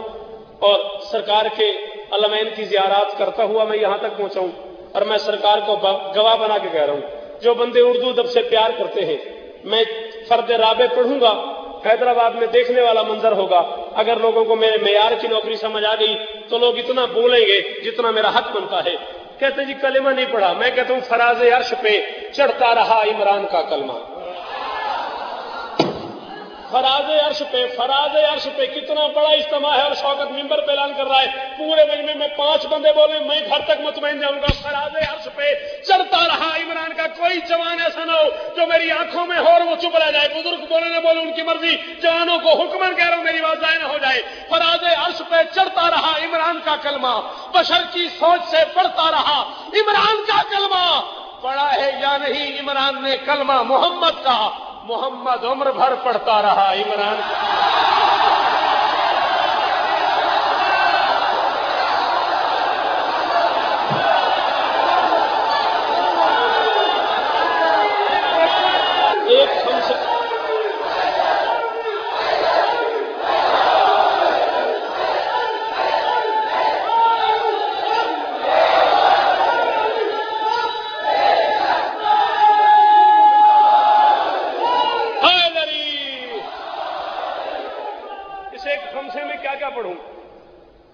اور سرکار کے علمین کی زیارات کرتا ہوا میں یہاں تک پہنچا ہوں. اور میں سرکار کو گواہ بنا کے کہہ رہا ہوں جو بندے اردو ادب سے پیار کرتے ہیں میں فرد رابع پڑھوں گا. حیدرآباد میں دیکھنے والا منظر ہوگا. اگر لوگوں کو میرے معیار کی نوکری سمجھ آ گئی تو لوگ اتنا بولیں گے جتنا میرا حق بنتا ہے. کہتے جی کلمہ نہیں پڑھا. میں کہتا ہوں فراز عرش پہ چڑھتا رہا عمران کا کلمہ. فراز عرش پہ کتنا بڑا اجتماع ہے اور شوکت ممبر پہ اعلان کر رہا ہے پورے مجمع میں 5 بندے بولے میں گھر تک مطمئن جاؤں گا. فراز عرش پہ چڑھتا رہا عمران کا. کوئی جوان ایسا نہ ہو جو میری آنکھوں میں ہو اور وہ چپ رہ جائے. بزرگ بولے نہ بولے ان کی مرضی. جوانوں کو حکمن کہہ رہا ہوں میری بات ضائع نہ ہو جائے. فراز عرش پہ چڑھتا رہا عمران کا کلمہ. بشر کی سوچ سے پڑھتا رہا عمران کا کلمہ. پڑھا ہے یا نہیں عمران نے کلمہ محمد کا. محمد عمر بھر پڑھتا رہا عمران ایک ہم سے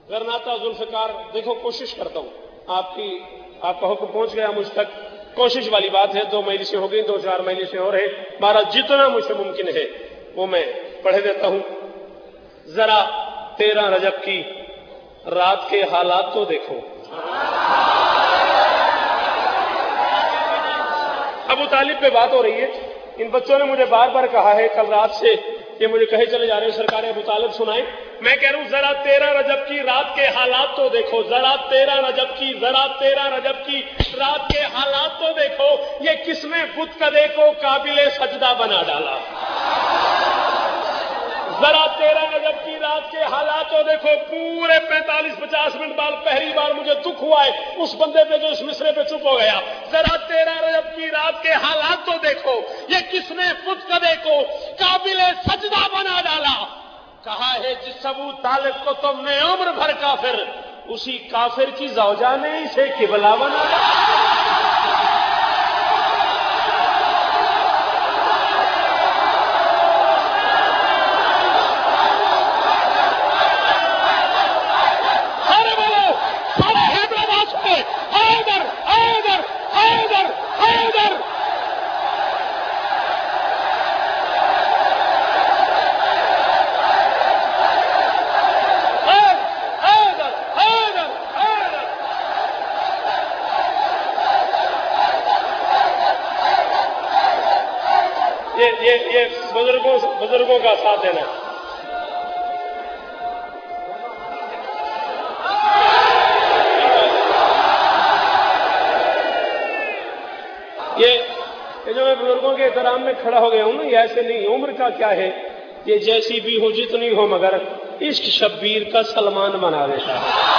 غرناطہ ذوالفقار دیکھو کوشش کرتا ہوں آپ کا حکم پہنچ گیا مجھ تک کوشش والی بات ہے 2 مجلسیں ہو گئی 2-4 مجلسیں اور ہیں بارہ جتنا مجھ سے ممکن ہے وہ میں پڑھ دیتا ہوں ذرا 13 رجب کی رات کے حالات کو دیکھو ابو طالب پہ بات ہو رہی ہے ان بچوں نے مجھے بار بار کہا ہے کل رات سے یہ مجھے کہے چلے جا رہے ہیں سرکار ابو طالب سنائیں میں کہہ رہا ہوں ذرا 13 رجب کی رات کے حالات تو دیکھو ذرا 13 رجب کی رات کے حالات تو دیکھو یہ کس نے بت کدے کو قابل سجدہ بنا ڈالا ذرا 13 رجب کی رات کے حالات تو دیکھو پورے 45-50 منٹ بعد پہلی بار مجھے دکھ ہوا ہے اس بندے پہ جو اس مصرے پہ چپ ہو گیا ذرا 13 رجب کی رات کے حالات تو دیکھو یہ کس نے بت کدے کو قابل سجدہ بنا ڈالا کہا ہے جس ابو طالب کو تم نے عمر بھر کافر اسی کافر کی زوجہ نے اسے قبلہ بنا یہ بزرگوں کا ساتھ دینا یہ جو میں بزرگوں کے احترام میں کھڑا ہو گیا ہوں نا یہ ایسے نہیں عمر کا کیا ہے یہ جیسی بھی ہو جتنی ہو مگر عشق شبیر کا سلمان بنا دیتا ہے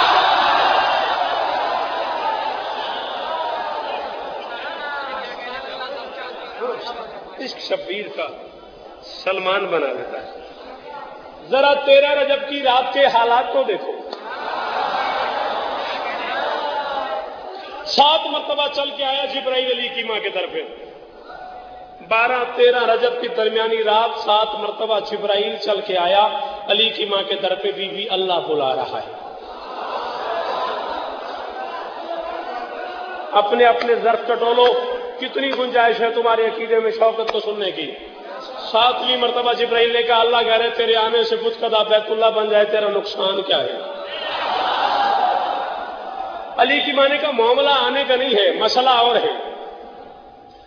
عشق شبیر کا سلمان بنا دیتا ہے ذرا 13 رجب کی رات کے حالات کو دیکھو 7 مرتبہ چل کے آیا جبرائیل علی کی ماں کے در پہ 12-13 رجب کی درمیانی رات 7 مرتبہ جبرائیل چل کے آیا علی کی ماں کے در پہ بی اللہ بلا رہا ہے اپنے اپنے ظرف ٹٹولو کتنی گنجائش ہے تمہارے عقیدے میں شوقت کو سننے کی 7ویں مرتبہ جبرائیل نے کہا اللہ کہہ رہے تیرے آنے سے بت کدہ بیت اللہ بن جائے تیرا نقصان کیا ہے علی کی مانے کا معاملہ آنے کا نہیں ہے مسئلہ اور ہے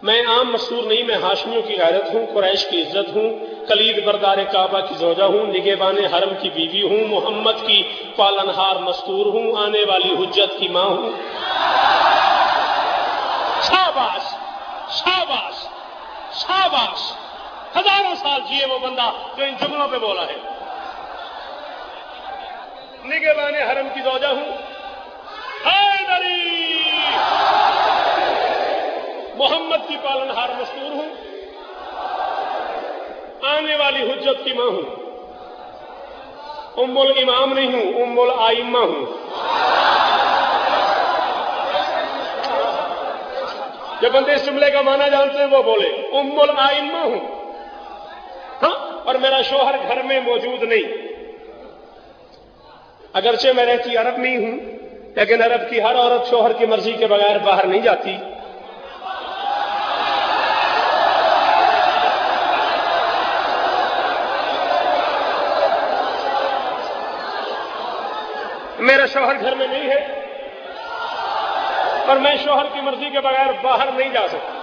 میں عام مستور نہیں میں ہاشمیوں کی غیرت ہوں قریش کی عزت ہوں کلید بردار کعبہ کی زوجہ ہوں نگہبان حرم کی بیوی ہوں محمد کی پالنہار مستور ہوں آنے والی حجت کی ماں ہوں شاباش شاباش شاباش ہزاروں سال جیے وہ بندہ جو ان جملوں پہ بولا ہے نگہبان حرم کی زوجہ ہوں حیدری محمد کی پالنہار مستور ہوں آنے والی حجت کی ماں ہوں ام الامام نہیں ہوں ام الائمہ ہوں جب بندے اس جملے کا معنی جانتے ہیں وہ بولے ام الائمہ ہوں ہاں اور میرا شوہر گھر میں موجود نہیں اگرچہ میں رہتی عرب میں ہی ہوں لیکن عرب کی ہر عورت شوہر کی مرضی کے بغیر باہر نہیں جاتی میرا شوہر گھر میں نہیں ہے اور میں شوہر کی مرضی کے بغیر باہر نہیں جا سکتا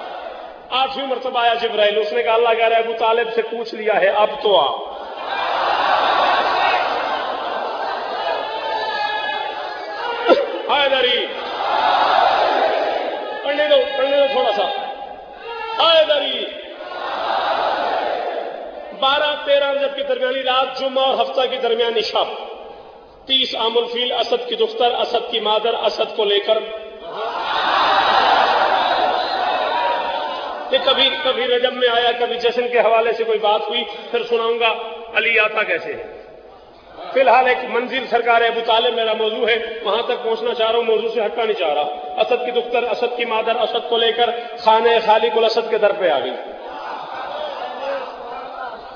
8ویں مرتبہ آیا جبرائیل اس نے کہا اللہ کہہ رہا ہے ابو طالب سے پوچھ لیا ہے اب تو آ حیدری پڑھنے دو تھوڑا سا حیدری 13 رجب کی درمیانی رات، جمعہ اور ہفتہ کی درمیانی شب، 30 عام الفیل، اسد کی دختر، اسد کی مادر، اسد کو لے کر یہ کبھی رجب میں آیا، کبھی جشن کے حوالے سے کوئی بات ہوئی، پھر سناؤں گا علی آتا کیسے ہے۔ فی الحال ایک منزل سرکار ابو طالب میرا موضوع ہے، وہاں تک پہنچنا چاہ رہا ہوں، موضوع سے ہٹنا نہیں چاہ رہا۔ اسد کی دختر، اسد کی مادر، اسد کو لے کر خانہ خالق الاسد کے در پہ آ گئی،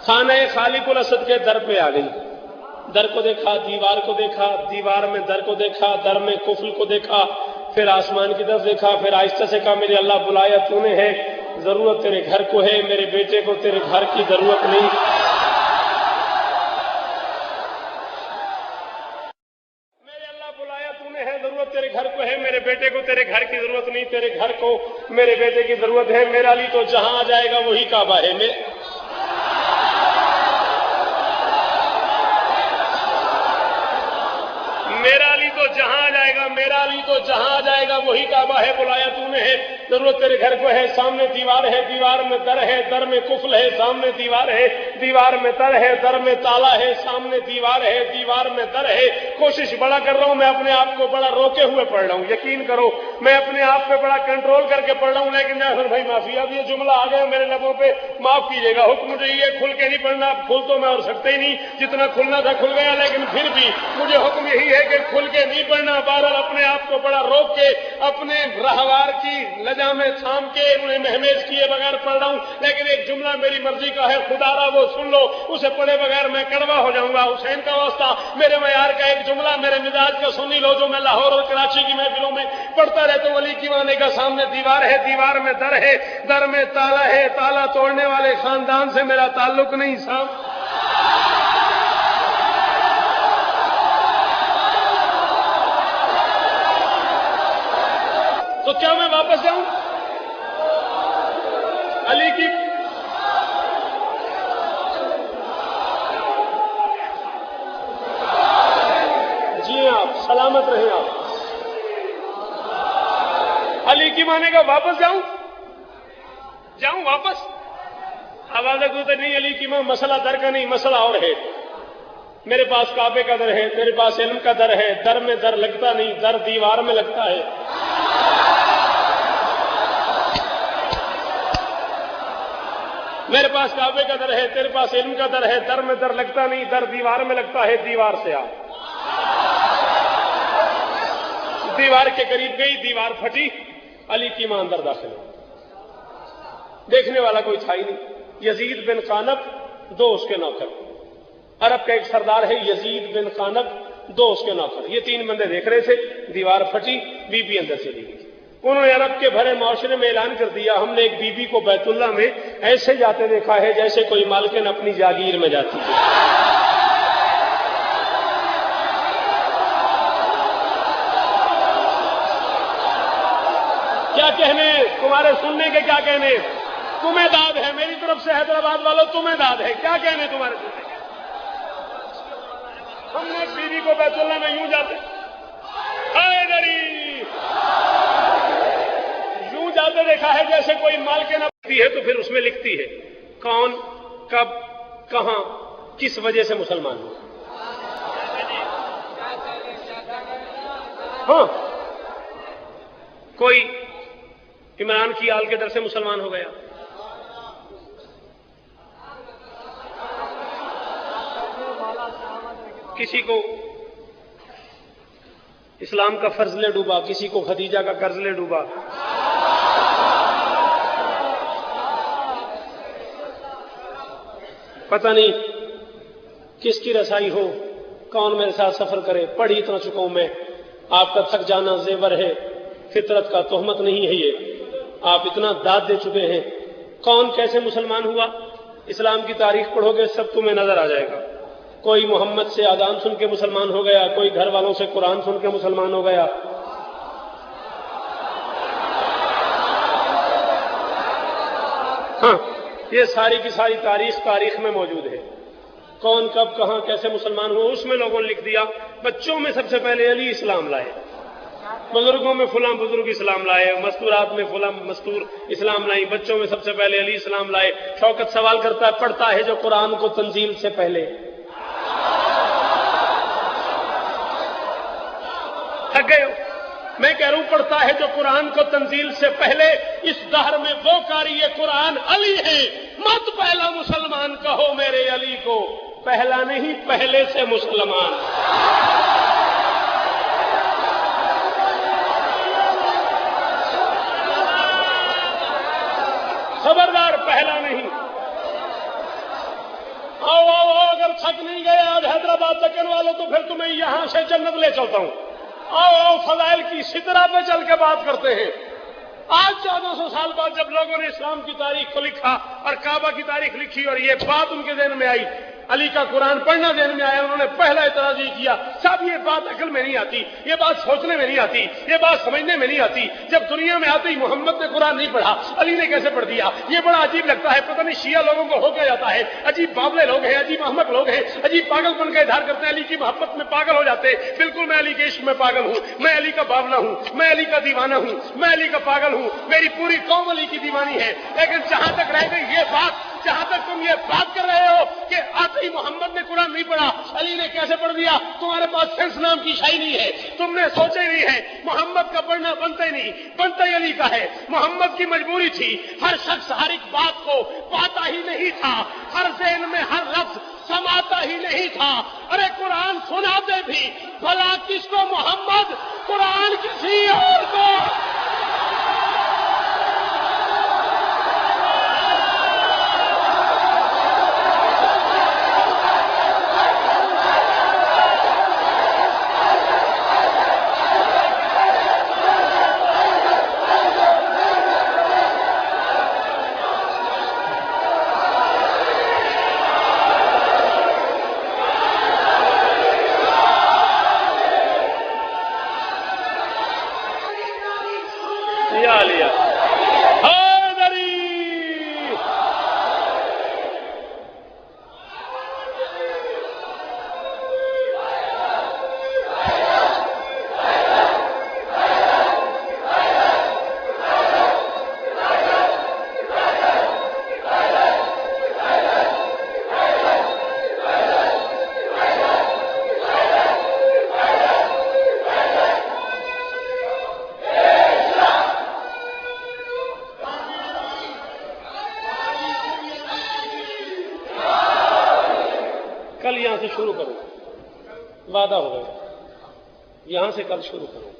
خانہ خالق الاسد کے در پہ آ گئی۔ در کو دیکھا، دیوار کو دیکھا، دیوار میں در کو دیکھا، در میں کفل کو دیکھا، پھر آسمان کی طرف دیکھا، پھر آہستہ سے کہا میرے اللہ بلایا تو نے ہے، ضرورت تیرے گھر کو ہے، میرے بیٹے کو تیرے گھر کی ضرورت نہیں۔ میرے اللہ بلایا تو نے ہے، ضرورت تیرے گھر کو ہے، میرے بیٹے کو تیرے گھر کی ضرورت نہیں، تیرے گھر کو میرے بیٹے کی ضرورت ہے، میرا علی تو جہاں آ جائے گا وہی کعبہ ہے۔ میرا علی تو جہاں آ جائے گا، میرا علی تو جہاں آ جائے گا وہی کعبہ ہے، بلایا تو نے ہے، ضرورت تیرے گھر کو ہے، سامنے دیوار ہے، دیوار میں در ہے، در میں کفل ہے، سامنے دیوار ہے، دیوار میں در ہے، در میں تالا ہے، سامنے دیوار ہے، دیوار میں در ہے۔ کوشش بڑا کر رہا ہوں، میں اپنے آپ کو بڑا روکے ہوئے پڑھ رہا ہوں، یقین کرو میں اپنے آپ پہ بڑا کنٹرول کر کے پڑھ رہا ہوں، لیکن جعفر بھائی معافی، اب یہ جملہ آ گیا میرے لبوں پہ، معاف کیجیے گا، حکم مجھے یہ کھل کے نہیں پڑھنا، کھل تو میں اور سکتا ہی نہیں، جتنا کھلنا تھا کھل گیا، لیکن پھر بھی مجھے حکم یہی ہے کہ کھل کے نہیں پڑھنا۔ بہرحال اپنے آپ کو بڑا روک کے، اپنے راہوار کی لجا میں تھام کے، انہیں مہمیز کیے بغیر پڑھ رہا ہوں، لیکن ایک جملہ میری مرضی کا ہے، خدا را وہ سن لو، اسے پڑھے بغیر میں کڑوا ہو جاؤں گا۔ حسین کا واسطہ، میرے معیار کا ایک جملہ میرے مزاج کا سن ہی لو، جو میں لاہور اور کراچی کی محفلوں میں پڑھتا رہتا ہوں۔ علی کی وانے کا سامنے دیوار ہے، دیوار میں در ہے، در میں تالا ہے، تالا توڑنے والے خاندان سے میرا تعلق نہیں صاحب۔ تو کیا میں واپس جاؤں علی کی؟ جی آپ سلامت رہیں، آپ علی کی مانے کا واپس جاؤں واپس؟ آواز گزر نہیں، علی کی ماں مسئلہ در کا نہیں، مسئلہ اور ہے۔ میرے پاس کعبے کا در ہے، میرے پاس علم کا در ہے، در میں در لگتا نہیں، در دیوار میں لگتا ہے۔ میرے پاس کعبے کا در ہے، تیرے پاس علم کا در ہے، در میں در لگتا نہیں، در دیوار میں لگتا ہے، دیوار سے آ۔ دیوار کے قریب گئی، دیوار پھٹی، علی کی ماں اندر داخل ہو، دیکھنے والا کوئی تھا ہی نہیں۔ یزید بن خانب، 2 اس کے نوکر، عرب کا ایک سردار ہے یزید بن خانب، 2 اس کے نوکر، یہ 3 بندے دیکھ رہے تھے، دیوار پھٹی، بی بی اندر چلی گئی۔ انہوں نے عرب کے بھرے معاشرے میں اعلان کر دیا، ہم نے ایک بی بی کو بیت اللہ میں ایسے جاتے دیکھا ہے جیسے کوئی مالکن اپنی جاگیر میں جاتی ہے۔ کیا کہنے تمہارے سننے کے، کیا کہنے؟ تمہیں داد ہے، میری طرف سے حیدرآباد والوں تمہیں داد ہے، کیا کہنے تمہارے سننے کے؟ ہم نے ایک بیوی کو بیت اللہ میں یوں جاتے، حیدری یوں جاتے دیکھا ہے جیسے کوئی مالکن اپنی ہے، تو پھر اس میں لکھتی ہے کون، کب، کہاں، کس وجہ سے مسلمان ہو۔ ہاں، کوئی عمران کی آل کے در سے مسلمان ہو گیا، کسی کو اسلام کا فرض لے ڈوبا، کسی کو خدیجہ کا قرض لے ڈوبا، پتہ نہیں کس کی رسائی ہو، کون میرے ساتھ سفر کرے، پڑھ اتنا چکا ہوں میں، آپ کا تھک جانا زیور ہے، فطرت کا تہمت نہیں ہے، یہ آپ اتنا داد دے چکے ہیں، کون کیسے مسلمان ہوا، اسلام کی تاریخ پڑھو گے سب تمہیں نظر آ جائے گا۔ کوئی محمد سے اذان سن کے مسلمان ہو گیا، کوئی گھر والوں سے قرآن سن کے مسلمان ہو گیا، ہاں یہ ساری کی ساری تاریخ میں موجود ہے، کون کب کہاں کیسے مسلمان ہوا، اس میں لوگوں نے لکھ دیا، بچوں میں سب سے پہلے علی اسلام لائے، بزرگوں میں فلاں بزرگ اسلام لائے، مستورات میں فلاں مستور اسلام لائی، بچوں میں سب سے پہلے علی اسلام لائے۔ شوکت سوال کرتا ہے پڑھتا ہے جو قرآن کو تنزیل سے پہلے؟ تھک گئے ہو؟ میں کہہ رہا ہوں پڑھتا ہے جو قرآن کو تنزیل سے پہلے۔ اس دہر میں وہ قاری قرآن علی ہے، مت پہلا مسلمان کہو میرے علی کو، پہلا نہیں پہلے سے مسلمان۔ خبردار پہلا نہیں۔ آؤ آؤ آؤ، اگر تھک نہیں گئے آج حیدرآباد تکن والوں تو پھر تمہیں یہاں سے جنت لے چلتا ہوں۔ آؤ آؤ، فضائل کی سدرہ پہ چل کے بات کرتے ہیں۔ آج 1400 سال بعد جب لوگوں نے اسلام کی تاریخ کو لکھا اور کعبہ کی تاریخ لکھی اور یہ بات ان کے ذہن میں آئی، علی کا قرآن پڑھنا ذہن میں آیا، انہوں نے پہلا اعتراض یہ کیا، صاحب یہ بات عقل میں نہیں آتی، یہ بات سوچنے میں نہیں آتی، یہ بات سمجھنے میں نہیں آتی، جب دنیا میں آتے ہی محمد نے قرآن نہیں پڑھا، علی نے کیسے پڑھ دیا؟ یہ بڑا عجیب لگتا ہے، پتہ نہیں شیعہ لوگوں کو ہو کیا جاتا ہے، عجیب بابلے لوگ ہیں، عجیب احمق لوگ ہیں، عجیب پاگل بن کا اظہار کرتے ہیں، علی کی محبت میں پاگل ہو جاتے ہیں۔ بالکل میں علی کے عشق میں پاگل ہوں، میں علی کا باولا ہوں، میں علی کا دیوانہ ہوں، میں علی کا پاگل ہوں، میری پوری قوم علی کی دیوانی ہے۔ لیکن جہاں تک رہ گئی یہ بات، جہاں تک تم یہ بات کر رہے ہو کہ آتے ہی محمد نے قرآن نہیں پڑھا، علی نے کیسے پڑھ دیا، تمہارے پاس سینس نام کی شائی نہیں ہے، تم نے سوچا ہی نہیں ہے، محمد کا پڑھنا بنتا ہی نہیں، بنتا ہی علی کا ہے۔ محمد کی مجبوری تھی، ہر شخص ہر ایک بات کو پاتا ہی نہیں تھا، ہر ذہن میں ہر لفظ سماتا ہی نہیں تھا۔ ارے قرآن سناتے بھی بھلا کس کو؟ محمد، قرآن کسی اور کو۔ کل یہاں سے شروع کرو، وعدہ ہو گیا، یہاں سے کل شروع کرو۔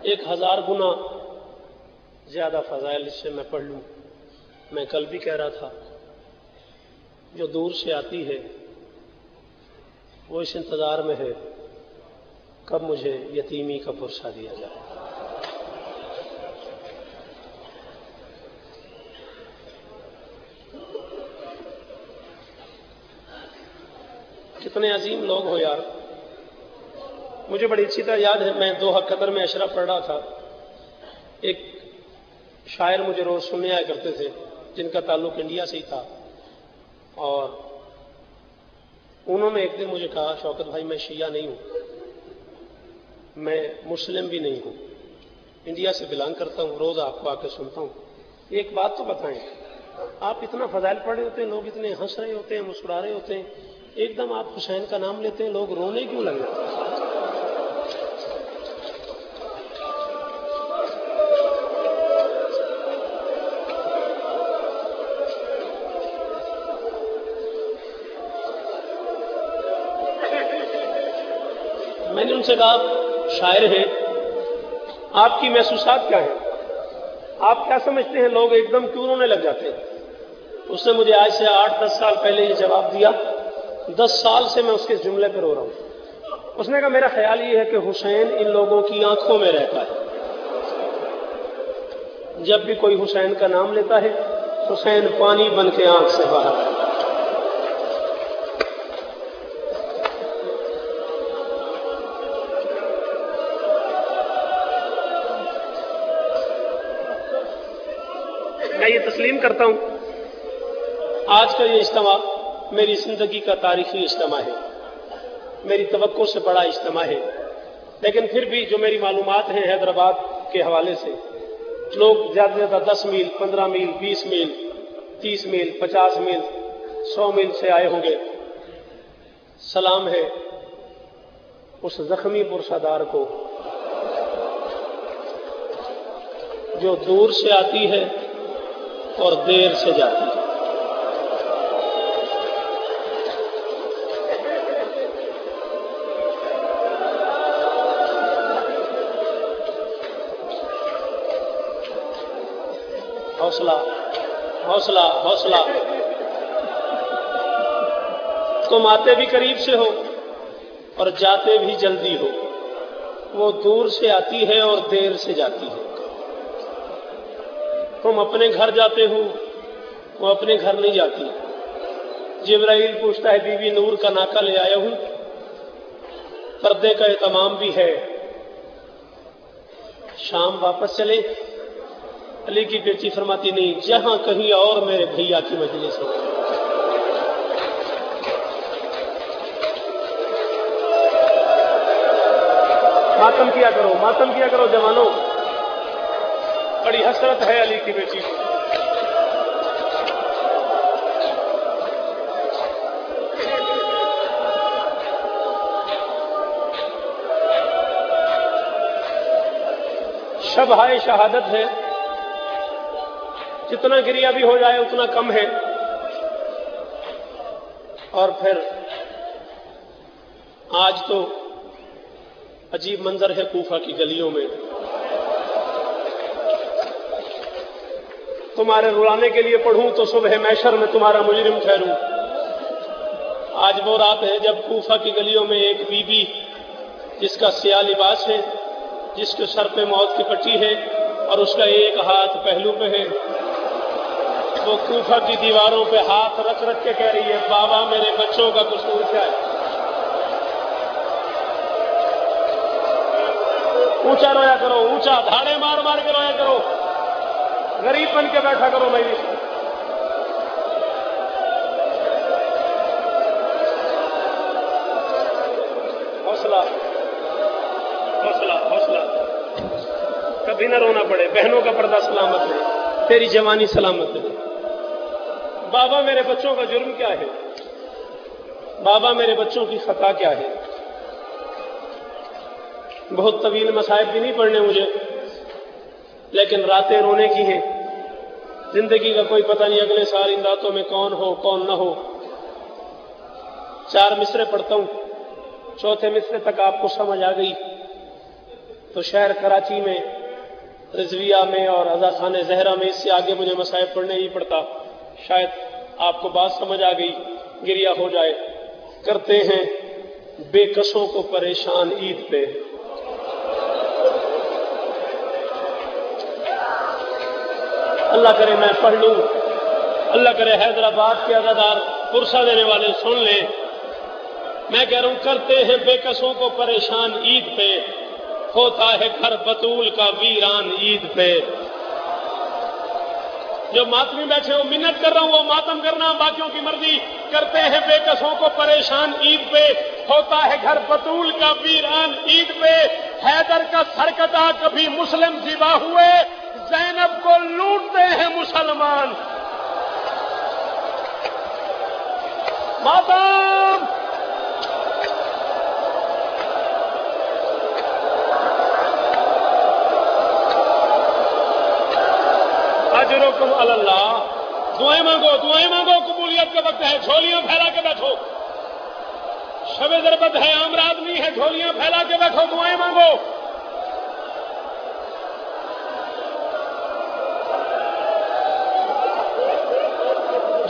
1000 گنا زیادہ فضائل اس سے میں پڑھ لوں۔ میں کل بھی کہہ رہا تھا، جو دور سے آتی ہے وہ اس انتظار میں ہے کب مجھے یتیمی کا پرسہ دیا جائے۔ کتنے عظیم لوگ ہو یار۔ مجھے بڑی اچھی طرح یاد ہے، میں دوحہ قطر میں اشرف پڑھ رہا تھا، ایک شاعر مجھے روز سننے آیا کرتے تھے جن کا تعلق انڈیا سے ہی تھا، اور انہوں نے ایک دن مجھے کہا، شوکت بھائی میں شیعہ نہیں ہوں، میں مسلم بھی نہیں ہوں، انڈیا سے بلانگ کرتا ہوں، روز آپ کو آ کے سنتا ہوں، ایک بات تو بتائیں، آپ اتنا فضائل پڑھ رہے ہوتے ہیں، لوگ اتنے ہنس رہے ہوتے ہیں، مسکرا رہے ہوتے ہیں، ایک دم آپ حسین کا نام لیتے ہیں، لوگ رونے کیوں لگے؟ میں نے ان سے کہا، شاعر ہیں، آپ کی محسوسات کیا ہیں؟ آپ کیا سمجھتے ہیں لوگ ایک دم کیوں رونے لگ جاتے ہیں؟ اس نے مجھے آج سے 8-10 سال پہلے یہ جواب دیا، 10 سال سے میں اس کے جملے پہ رو رہا ہوں۔ اس نے کہا میرا خیال یہ ہے کہ حسین ان لوگوں کی آنکھوں میں رہتا ہے، جب بھی کوئی حسین کا نام لیتا ہے حسین پانی بن کے آنکھ سے باہر آتا ہے۔ میں یہ تسلیم کرتا ہوں، آج کا یہ اجتماع میری زندگی کا تاریخی اجتماع ہے۔ میری توقع سے بڑا اجتماع ہے، لیکن پھر بھی جو میری معلومات ہیں حیدرآباد کے حوالے سے، لوگ زیادہ سے زیادہ 10 میل، 15 میل، 20 میل، 30 میل، 50 میل، 100 میل سے آئے ہوں گے۔ سلام ہے اس زخمی پرسادار کو جو دور سے آتی ہے اور دیر سے جاتی ہے۔ حوصلہ حوصلہ حوصلہ، تم آتے بھی قریب سے ہو اور جاتے بھی جلدی ہو، وہ دور سے آتی ہے اور دیر سے جاتی ہے۔ تم اپنے گھر جاتے ہو، وہ اپنے گھر نہیں جاتی۔ جبرائیل پوچھتا ہے بی بی نور کا ناکہ لے آیا ہوں، پردے کا اہتمام بھی ہے، شام واپس چلے؟ علی کی بیٹی فرماتی نہیں، جہاں کہیں اور میرے بھیا کی مجلس ہو۔ ماتم کیا کرو، ماتم کیا کرو جوانوں، بڑی حسرت ہے علی کی بیٹی کو۔ شبہائے شہادت ہے، جتنا گریہ بھی ہو جائے اتنا کم ہے۔ اور پھر آج تو عجیب منظر ہے کوفہ کی گلیوں میں، تمہارے رلانے کے لیے پڑھوں تو صبح محشر میں تمہارا مجرم ٹھہروں۔ آج وہ رات ہے جب کوفہ کی گلیوں میں ایک بی بی جس کا سیاہ لباس ہے، جس کے سر پہ موت کی پٹی ہے اور اس کا ایک ہاتھ پہلو پہ ہے، وہ کوفہ کی دیواروں پہ ہاتھ رکھ رکھ کے کہہ رہی ہے بابا میرے بچوں کا قصور کیا ہے؟ اونچا رویا کرو، اونچا دھاڑے مار مار کے رویا کرو، غریب بن کے بیٹھا کرو بھائی۔ حوصلہ حوصلہ حوصلہ، کبھی نہ رونا پڑے، بہنوں کا پردہ سلامت ہے، تیری جوانی سلامت ہے۔ بابا میرے بچوں کا جرم کیا ہے؟ بابا میرے بچوں کی خطا کیا ہے؟ بہت طویل مصائب بھی نہیں پڑھنے مجھے، لیکن راتیں رونے کی ہیں۔ زندگی کا کوئی پتہ نہیں اگلے سال ان راتوں میں کون ہو کون نہ ہو۔ 4 مصرے پڑھتا ہوں، چوتھے مصرے تک آپ کو سمجھ آ گئی تو شہر کراچی میں، رضویہ میں اور رضا خان زہرا میں اس سے آگے مجھے مصائب پڑھنے ہی پڑتا۔ شاید آپ کو بات سمجھ آ گئی، گریہ ہو جائے۔ کرتے ہیں بے کسوں کو پریشان عید پہ، اللہ کرے میں پڑھ لوں، اللہ کرے حیدرآباد کے عزادار پرسہ دینے والے سن لیں۔ میں کہہ رہا ہوں کرتے ہیں بے کسوں کو پریشان عید پہ، ہوتا ہے گھر بطول کا ویران عید پہ۔ جو ماتمی بیٹھے ہو منت کر رہا ہوں وہ ماتم کرنا باقیوں کی مرضی۔ کرتے ہیں بے کسوں کو پریشان عید پہ، ہوتا ہے گھر بطول کا ویران عید پہ۔ حیدر کا سر کٹا کبھی مسلم ذبح ہوئے، زینب کو لوٹتے ہیں مسلمان۔ ماتم اجرکم علی اللہ، دعائیں مانگو، دعائیں مانگو، قبولیت کا وقت ہے، جھولیاں پھیلا کے بیٹھو۔ شب ضربت ہے، امراض نہیں ہے، جھولیاں پھیلا کے بیٹھو، دعائیں مانگو۔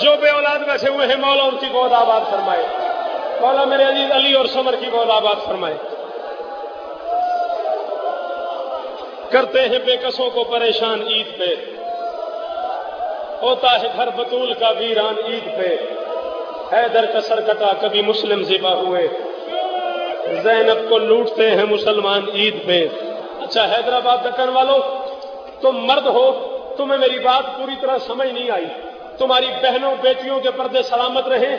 جو بے اولاد بیٹھے ہوئے ہیں مولا ان کی گود آباد فرمائے، مولا میرے عزیز علی اور سمر کی گود آباد فرمائے۔ کرتے ہیں بے کسوں کو پریشان عید پہ، ہوتا ہے گھر بطول کا ویران عید پہ۔ حیدر کا سر کٹا کبھی مسلم ذبح ہوئے، زینب کو لوٹتے ہیں مسلمان عید پہ۔ اچھا حیدرآباد دکن والو، تم مرد ہو، تمہیں میری بات پوری طرح سمجھ نہیں آئی۔ تمہاری بہنوں بیٹیوں کے پردے سلامت رہیں۔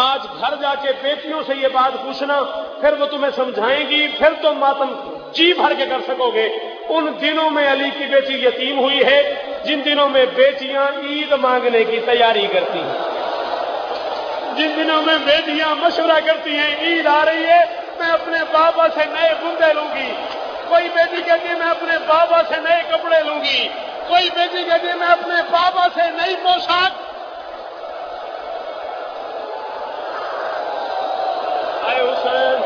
آج گھر جا کے بیٹیوں سے یہ بات پوچھنا پھر وہ تمہیں سمجھائیں گی، پھر تم ماتم جی بھر کے کر سکو گے۔ ان دنوں میں علی کی بیٹی یتیم ہوئی ہے جن دنوں میں بیٹیاں عید مانگنے کی تیاری کرتی ہیں، جن دنوں میں بیٹیاں مشورہ کرتی ہیں عید آ رہی ہے میں اپنے بابا سے نئے بندے لوں گی، کوئی بیٹی کہتی ہے میں اپنے بابا سے نئے کپڑے لوں گی، کوئی بیٹی کہتی ہے میں اپنے بابا سے نئی پوشاک۔ آئے حسین،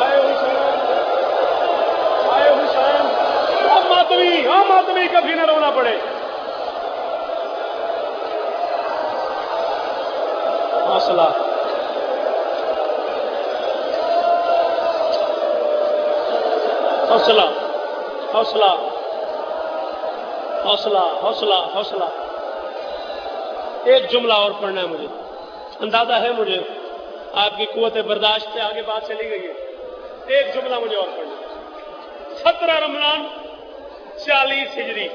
آئے حسین، آئے حسین، ہم ماتمی کبھی نہ رونا پڑے۔ حوصلہ، حوصلہ، حوصلہ، حوصلہ، حوصلہ، حوصلہ۔ ایک جملہ اور پڑھنا ہے مجھے، اندازہ ہے مجھے آپ کی قوت برداشت سے آگے بات چلی گئی ہے، ایک جملہ مجھے اور پڑھنا ہے۔ 17 رمضان 40 ہجری،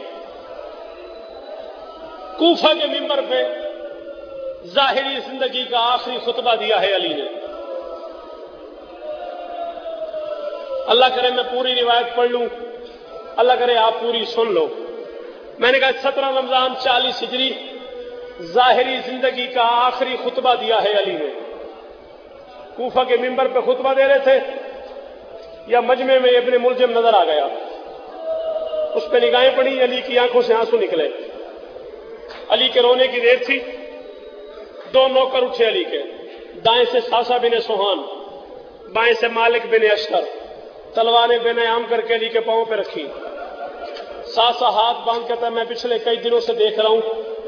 کوفہ کے منبر پہ ظاہری زندگی کا آخری خطبہ دیا ہے علی نے۔ اللہ کرے میں پوری روایت پڑھ لوں، اللہ کرے آپ پوری سن لو۔ میں نے کہا 17 رمضان 40 ہجری، ظاہری زندگی کا آخری خطبہ دیا ہے علی نے۔ کوفہ کے منبر پہ خطبہ دے رہے تھے یا مجمع میں ابن ملجم نظر آ گیا، اس پہ نگاہیں پڑی، علی کی آنکھوں سے آنسو نکلے۔ علی کے رونے کی دیر تھی، دو نوکر اٹھے علی کے، دائیں سے ساسا بن سوہان، بائیں سے مالک بن اشتر، تلواریں بے نیام کر کے علی کے پاؤں پہ رکھی۔ ساسا ہاتھ باندھ کہتا میں پچھلے کئی دنوں سے دیکھ رہا ہوں،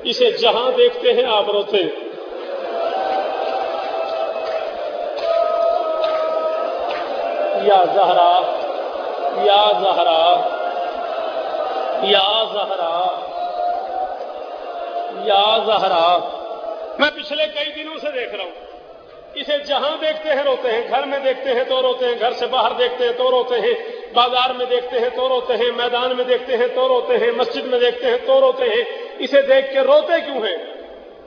اسے جہاں دیکھتے ہیں آپ روتے ہیں۔ یا زہرا، یا زہرا، یا زہرا، یا زہرا، میں پچھلے کئی دنوں سے دیکھ رہا ہوں، اسے جہاں دیکھتے ہیں روتے ہیں، گھر میں دیکھتے ہیں تو روتے ہیں، گھر سے باہر دیکھتے ہیں تو روتے ہیں، بازار میں دیکھتے ہیں تو روتے ہیں، میدان میں دیکھتے ہیں تو روتے ہیں، مسجد میں دیکھتے ہیں تو روتے ہیں، اسے دیکھ کے روتے کیوں ہیں؟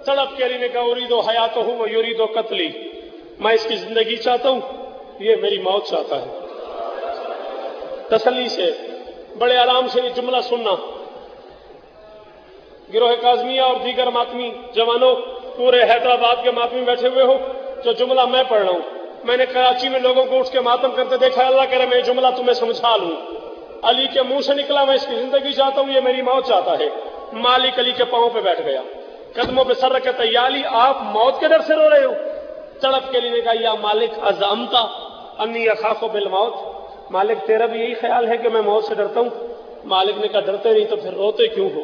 تڑپ کے علی نے کہا ارید و حیاتہ و یرید و قتلی، میں اس کی زندگی چاہتا ہوں، یہ میری موت چاہتا ہے۔ تسلی سے، بڑے آرام سے یہ جملہ سننا، گروہ کاظمیہ اور دیگر ماتمی جوانوں، پورے حیدرآباد کے ماتمی بیٹھے ہوئے ہو، جو جملہ میں پڑھ رہا ہوں، میں نے کراچی میں لوگوں کو اٹھ کے ماتم کرتے دیکھا، اللہ کرے میں یہ جملہ تمہیں سمجھا لوں۔ علی کے منہ سے نکلا میں اس کی زندگی چاہتا ہوں، یہ میری موت چاہتا ہے۔ مالک علی کے پاؤں پہ بیٹھ گیا، قدموں پہ سر رکھتا، یا علی آپ موت کے ڈر سے رو رہے ہو؟ تڑپ کے لیے نے کہا یا مالک ازعمتا انی اخاف بالموت، مالک تیرا بھی یہی خیال ہے کہ میں موت سے ڈرتا ہوں؟ مالک نے کہا ڈرتے نہیں تو پھر روتے کیوں ہو؟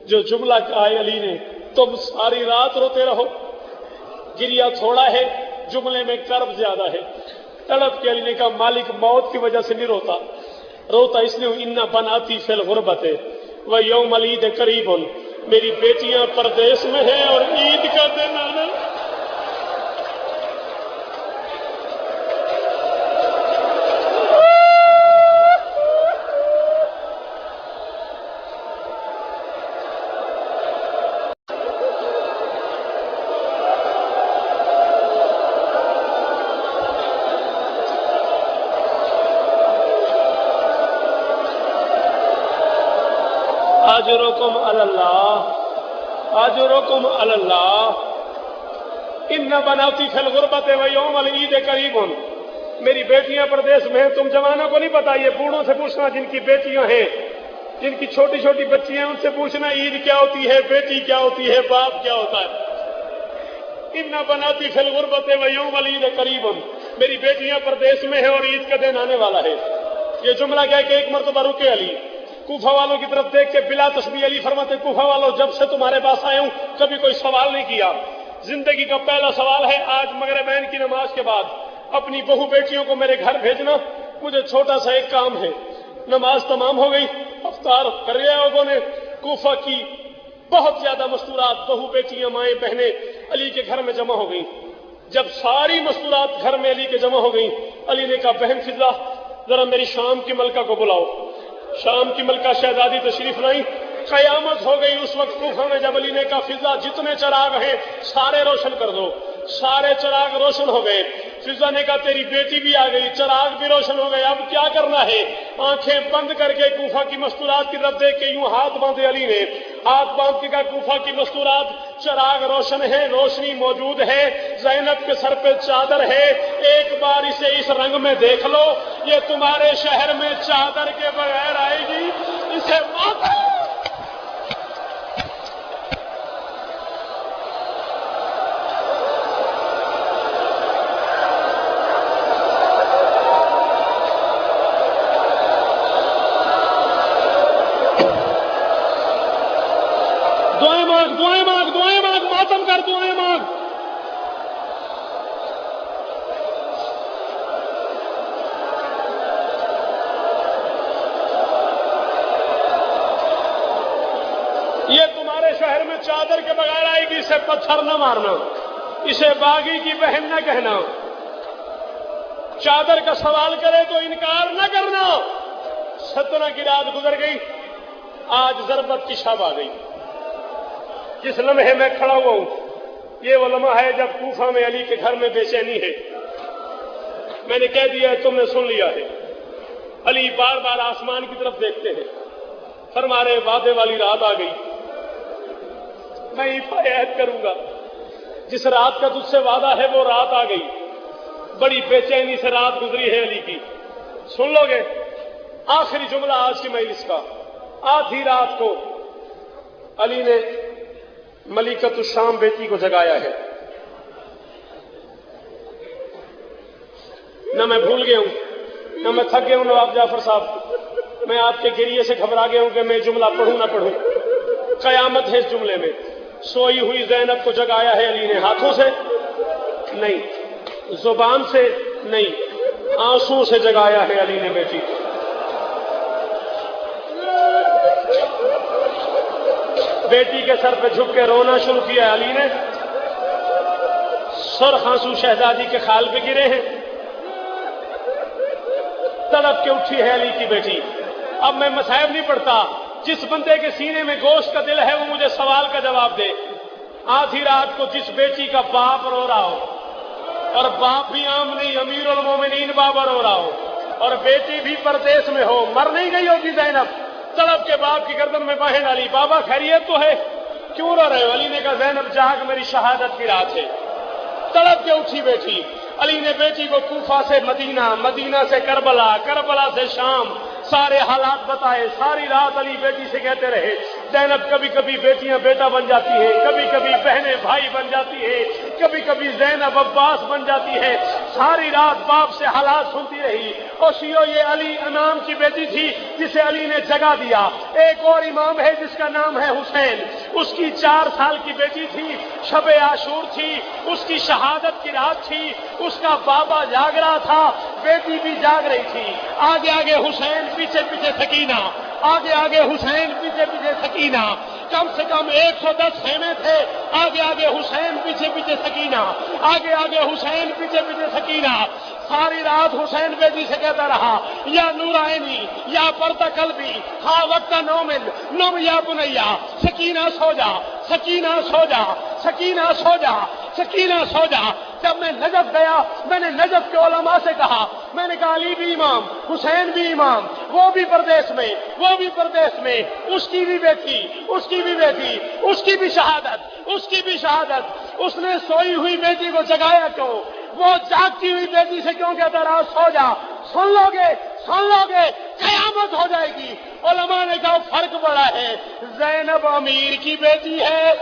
جو جملہ کہا ہے علی نے، تم ساری رات روتے رہو، گریا تھوڑا ہے، جملے میں کرب زیادہ ہے۔ تڑپ کے علی نے کہا مالک موت کی وجہ سے نہیں روتا، روتا اس لیے ان بناتی فی الغربت و یوم العید قریب، میری بیٹیاں پردیس میں ہیں اور عید کا دن آنا۔ اجرکم علی اللہ، اجرکم علی اللہ، ان بناتی فی الغربت و یوم العید قریب، میری بیٹیاں پردیس میں ہیں۔ تم جوانوں کو نہیں پتا، یہ بوڑھوں سے پوچھنا جن کی بیٹیاں ہیں، جن کی چھوٹی چھوٹی بچیاں، ان سے پوچھنا عید کیا ہوتی ہے، بیٹی کیا ہوتی ہے، باپ کیا ہوتا ہے۔ ان بناتی فی الغربت و یوم العید قریب، میری بیٹیاں پردیس میں ہیں اور عید کا دن آنے والا ہے۔ یہ جملہ کیا ہے کہ ایک مرتبہ رکے علی، کوفہ والوں کی طرف دیکھ کے بلا تشبیہ علی فرماتے کوفہ والوں جب سے تمہارے پاس آئے ہوں کبھی کوئی سوال نہیں کیا، زندگی کا پہلا سوال ہے آج مغربین کی نماز کے بعد اپنی بہو بیٹیوں کو میرے گھر بھیجنا، مجھے چھوٹا سا ایک کام ہے۔ نماز تمام ہو گئی، افطار کر گیا لوگوں نے، کوفہ کی بہت زیادہ مستورات بہو بیٹیاں مائیں بہنیں علی کے گھر میں جمع ہو گئیں۔ جب ساری مستورات گھر میں علی کے جمع ہو گئیں، علی نے کہا بہن فضہ ذرا میری شام کی ملکہ کو بلاؤ۔ شام کی ملکہ شہزادی تشریف لائی، قیامت ہو گئی اس وقت کوفہ میں جب علی نے کہا فضہ جتنے چراغ ہیں سارے روشن کر دو، سارے چراغ روشن ہو گئے، فضا نے کہا تیری بیٹی بھی آ گئی، چراغ بھی روشن ہو گئے، اب کیا کرنا ہے؟ آنکھیں بند کر کے کوفہ کی مستورات کی طرف دیکھ کے یوں ہاتھ باندھے علی نے، ہاتھ باندھ کے کہا کوفہ کی مستورات، چراغ روشن ہے، روشنی موجود ہے، زینب کے سر پہ چادر ہے، ایک بار اسے اس رنگ میں دیکھ لو، یہ تمہارے شہر میں چادر کے بغیر آئے گی، اسے ماتا دعائیں مانگ ماتم کر، دعائیں مانگ۔ یہ تمہارے شہر میں چادر کے بغیر آئے گی، اسے پتھر نہ مارنا، اسے باغی کی بہن نہ کہنا، چادر کا سوال کرے تو انکار نہ کرنا۔ 17 کی رات گزر گئی، آج ضربت کی شب آ گئی۔ جس لمحے میں کھڑا ہوا ہوں یہ وہ لمحہ ہے جب کوفہ میں علی کے گھر میں بے چینی ہے۔ میں نے کہہ دیا ہے، تم نے سن لیا ہے۔ علی بار بار آسمان کی طرف دیکھتے ہیں، فرما رہے وعدے والی رات آ گئی، میں عہد کروں گا، جس رات کا تجھ سے وعدہ ہے وہ رات آ گئی۔ بڑی بے چینی سے رات گزری ہے علی کی، سن لو گے؟ آخری جملہ آج کی مجلس کا، آدھی رات کو علی نے ملکۃ الشام بیٹی کو جگایا ہے۔ نہ میں بھول گیا ہوں، نہ میں تھک گیا ہوں نواب جعفر صاحب، میں آپ کے گریے سے گھبرا گیا ہوں کہ میں جملہ پڑھوں نہ پڑھوں۔ قیامت ہے اس جملے میں۔ سوئی ہوئی زینب کو جگایا ہے علی نے، ہاتھوں سے نہیں، زبان سے نہیں، آنسوں سے جگایا ہے علی نے بیٹی کو۔ بیٹی کے سر پہ جھک کے رونا شروع کیا علی نے، سرخ آنسو شہزادی کے خال پہ گرے ہیں، تڑپ کے اٹھی ہے علی کی بیٹی۔ اب میں مصائب نہیں پڑھتا، جس بندے کے سینے میں گوشت کا دل ہے وہ مجھے سوال کا جواب دے۔ آدھی رات کو جس بیٹی کا باپ رو رہا ہو، اور باپ بھی عام نہیں، امیر المومنین بابا رو رہا ہو، اور بیٹی بھی پردیس میں ہو، مر نہیں گئی ہوگی زینب، تڑپ کے باپ کی گردن میں باہیں ڈالی، بابا خیریت تو ہے، کیوں رو رہے ہو؟ علی نے کہا زینب جاگ، میری شہادت کی رات ہے۔ تڑپ کے اٹھی بیٹی، علی نے بیٹی کو کوفہ سے مدینہ، مدینہ سے کربلا، کربلا سے شام، سارے حالات بتائے۔ ساری رات علی بیٹی سے کہتے رہے، زینب کبھی کبھی بیٹیاں بیٹا بن جاتی ہے، کبھی کبھی بہنیں بھائی بن جاتی ہے، کبھی کبھی زینب عباس بن جاتی ہے۔ ساری رات باپ سے حالات سنتی رہی۔ اور شیعو یہ علی امام کی بیٹی تھی جسے علی نے جگہ دیا۔ ایک اور امام ہے جس کا نام ہے حسین، اس کی 4 سال کی بیٹی تھی، شب عاشور تھی، اس کی شہادت کی رات تھی، اس کا بابا جاگ رہا تھا، بیٹی بھی جاگ رہی تھی۔ آگے آگے حسین، پیچھے پیچھے سکینہ، آگے آگے حسین، پیچھے پیچھے سکینہ، کم سے کم 110 خیمے تھے، آگے آگے حسین، پیچھے پیچھے سکینہ، آگے آگے حسین، پیچھے پیچھے سکینہ۔ ساری رات حسین بیٹی سے کہتا رہا، یا نورائنی یا پردہ قلبی، ہاں وقت نومن نم یا بنیا، سکینہ سو جا، سکینہ سو جا، سکینہ سو جا، سکینہ سو جا۔ جب میں نجف گیا، میں نے نجف کے علماء سے کہا، میں نے کہا علی بھی امام، حسین بھی امام، وہ بھی پردیس میں، وہ بھی پردیس میں، اس کی بھی بیٹی، اس کی بھی بیٹی، اس کی بھی شہادت، اس کی بھی شہادت۔ اس نے سوئی ہوئی بیٹی کو جگایا کیوں؟ وہ جاگتی ہوئی بیٹی سے کیوں کہتا رہا سو جا؟ سن لو گے، سن لو گے، قیامت ہو جائے گی۔ علماء نے کہا فرق بڑا ہے، زینب امیر کی بیٹی ہے،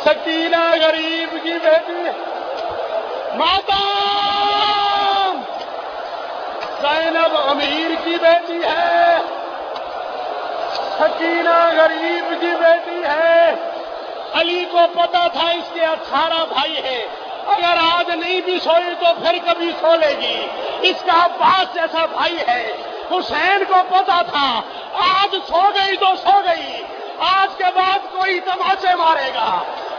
سکینہ غریب کی بیٹی ہے۔ ماتم، زینب امیر کی بیٹی ہے، سکینہ غریب کی بیٹی ہے۔ علی کو پتا تھا اس کے 18 بھائی ہیں، اگر آج نہیں بھی سوئی تو پھر کبھی سو لے گی، اس کا عباس جیسا بھائی ہے۔ حسین کو پتا تھا آج سو گئی تو سو گئی، آج کے بعد کوئی تماچے مارے گا،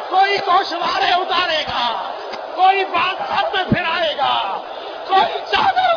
کوئی گوشوارے اتارے گا، کوئی بات سب میں پھرائے گا، کوئی چادر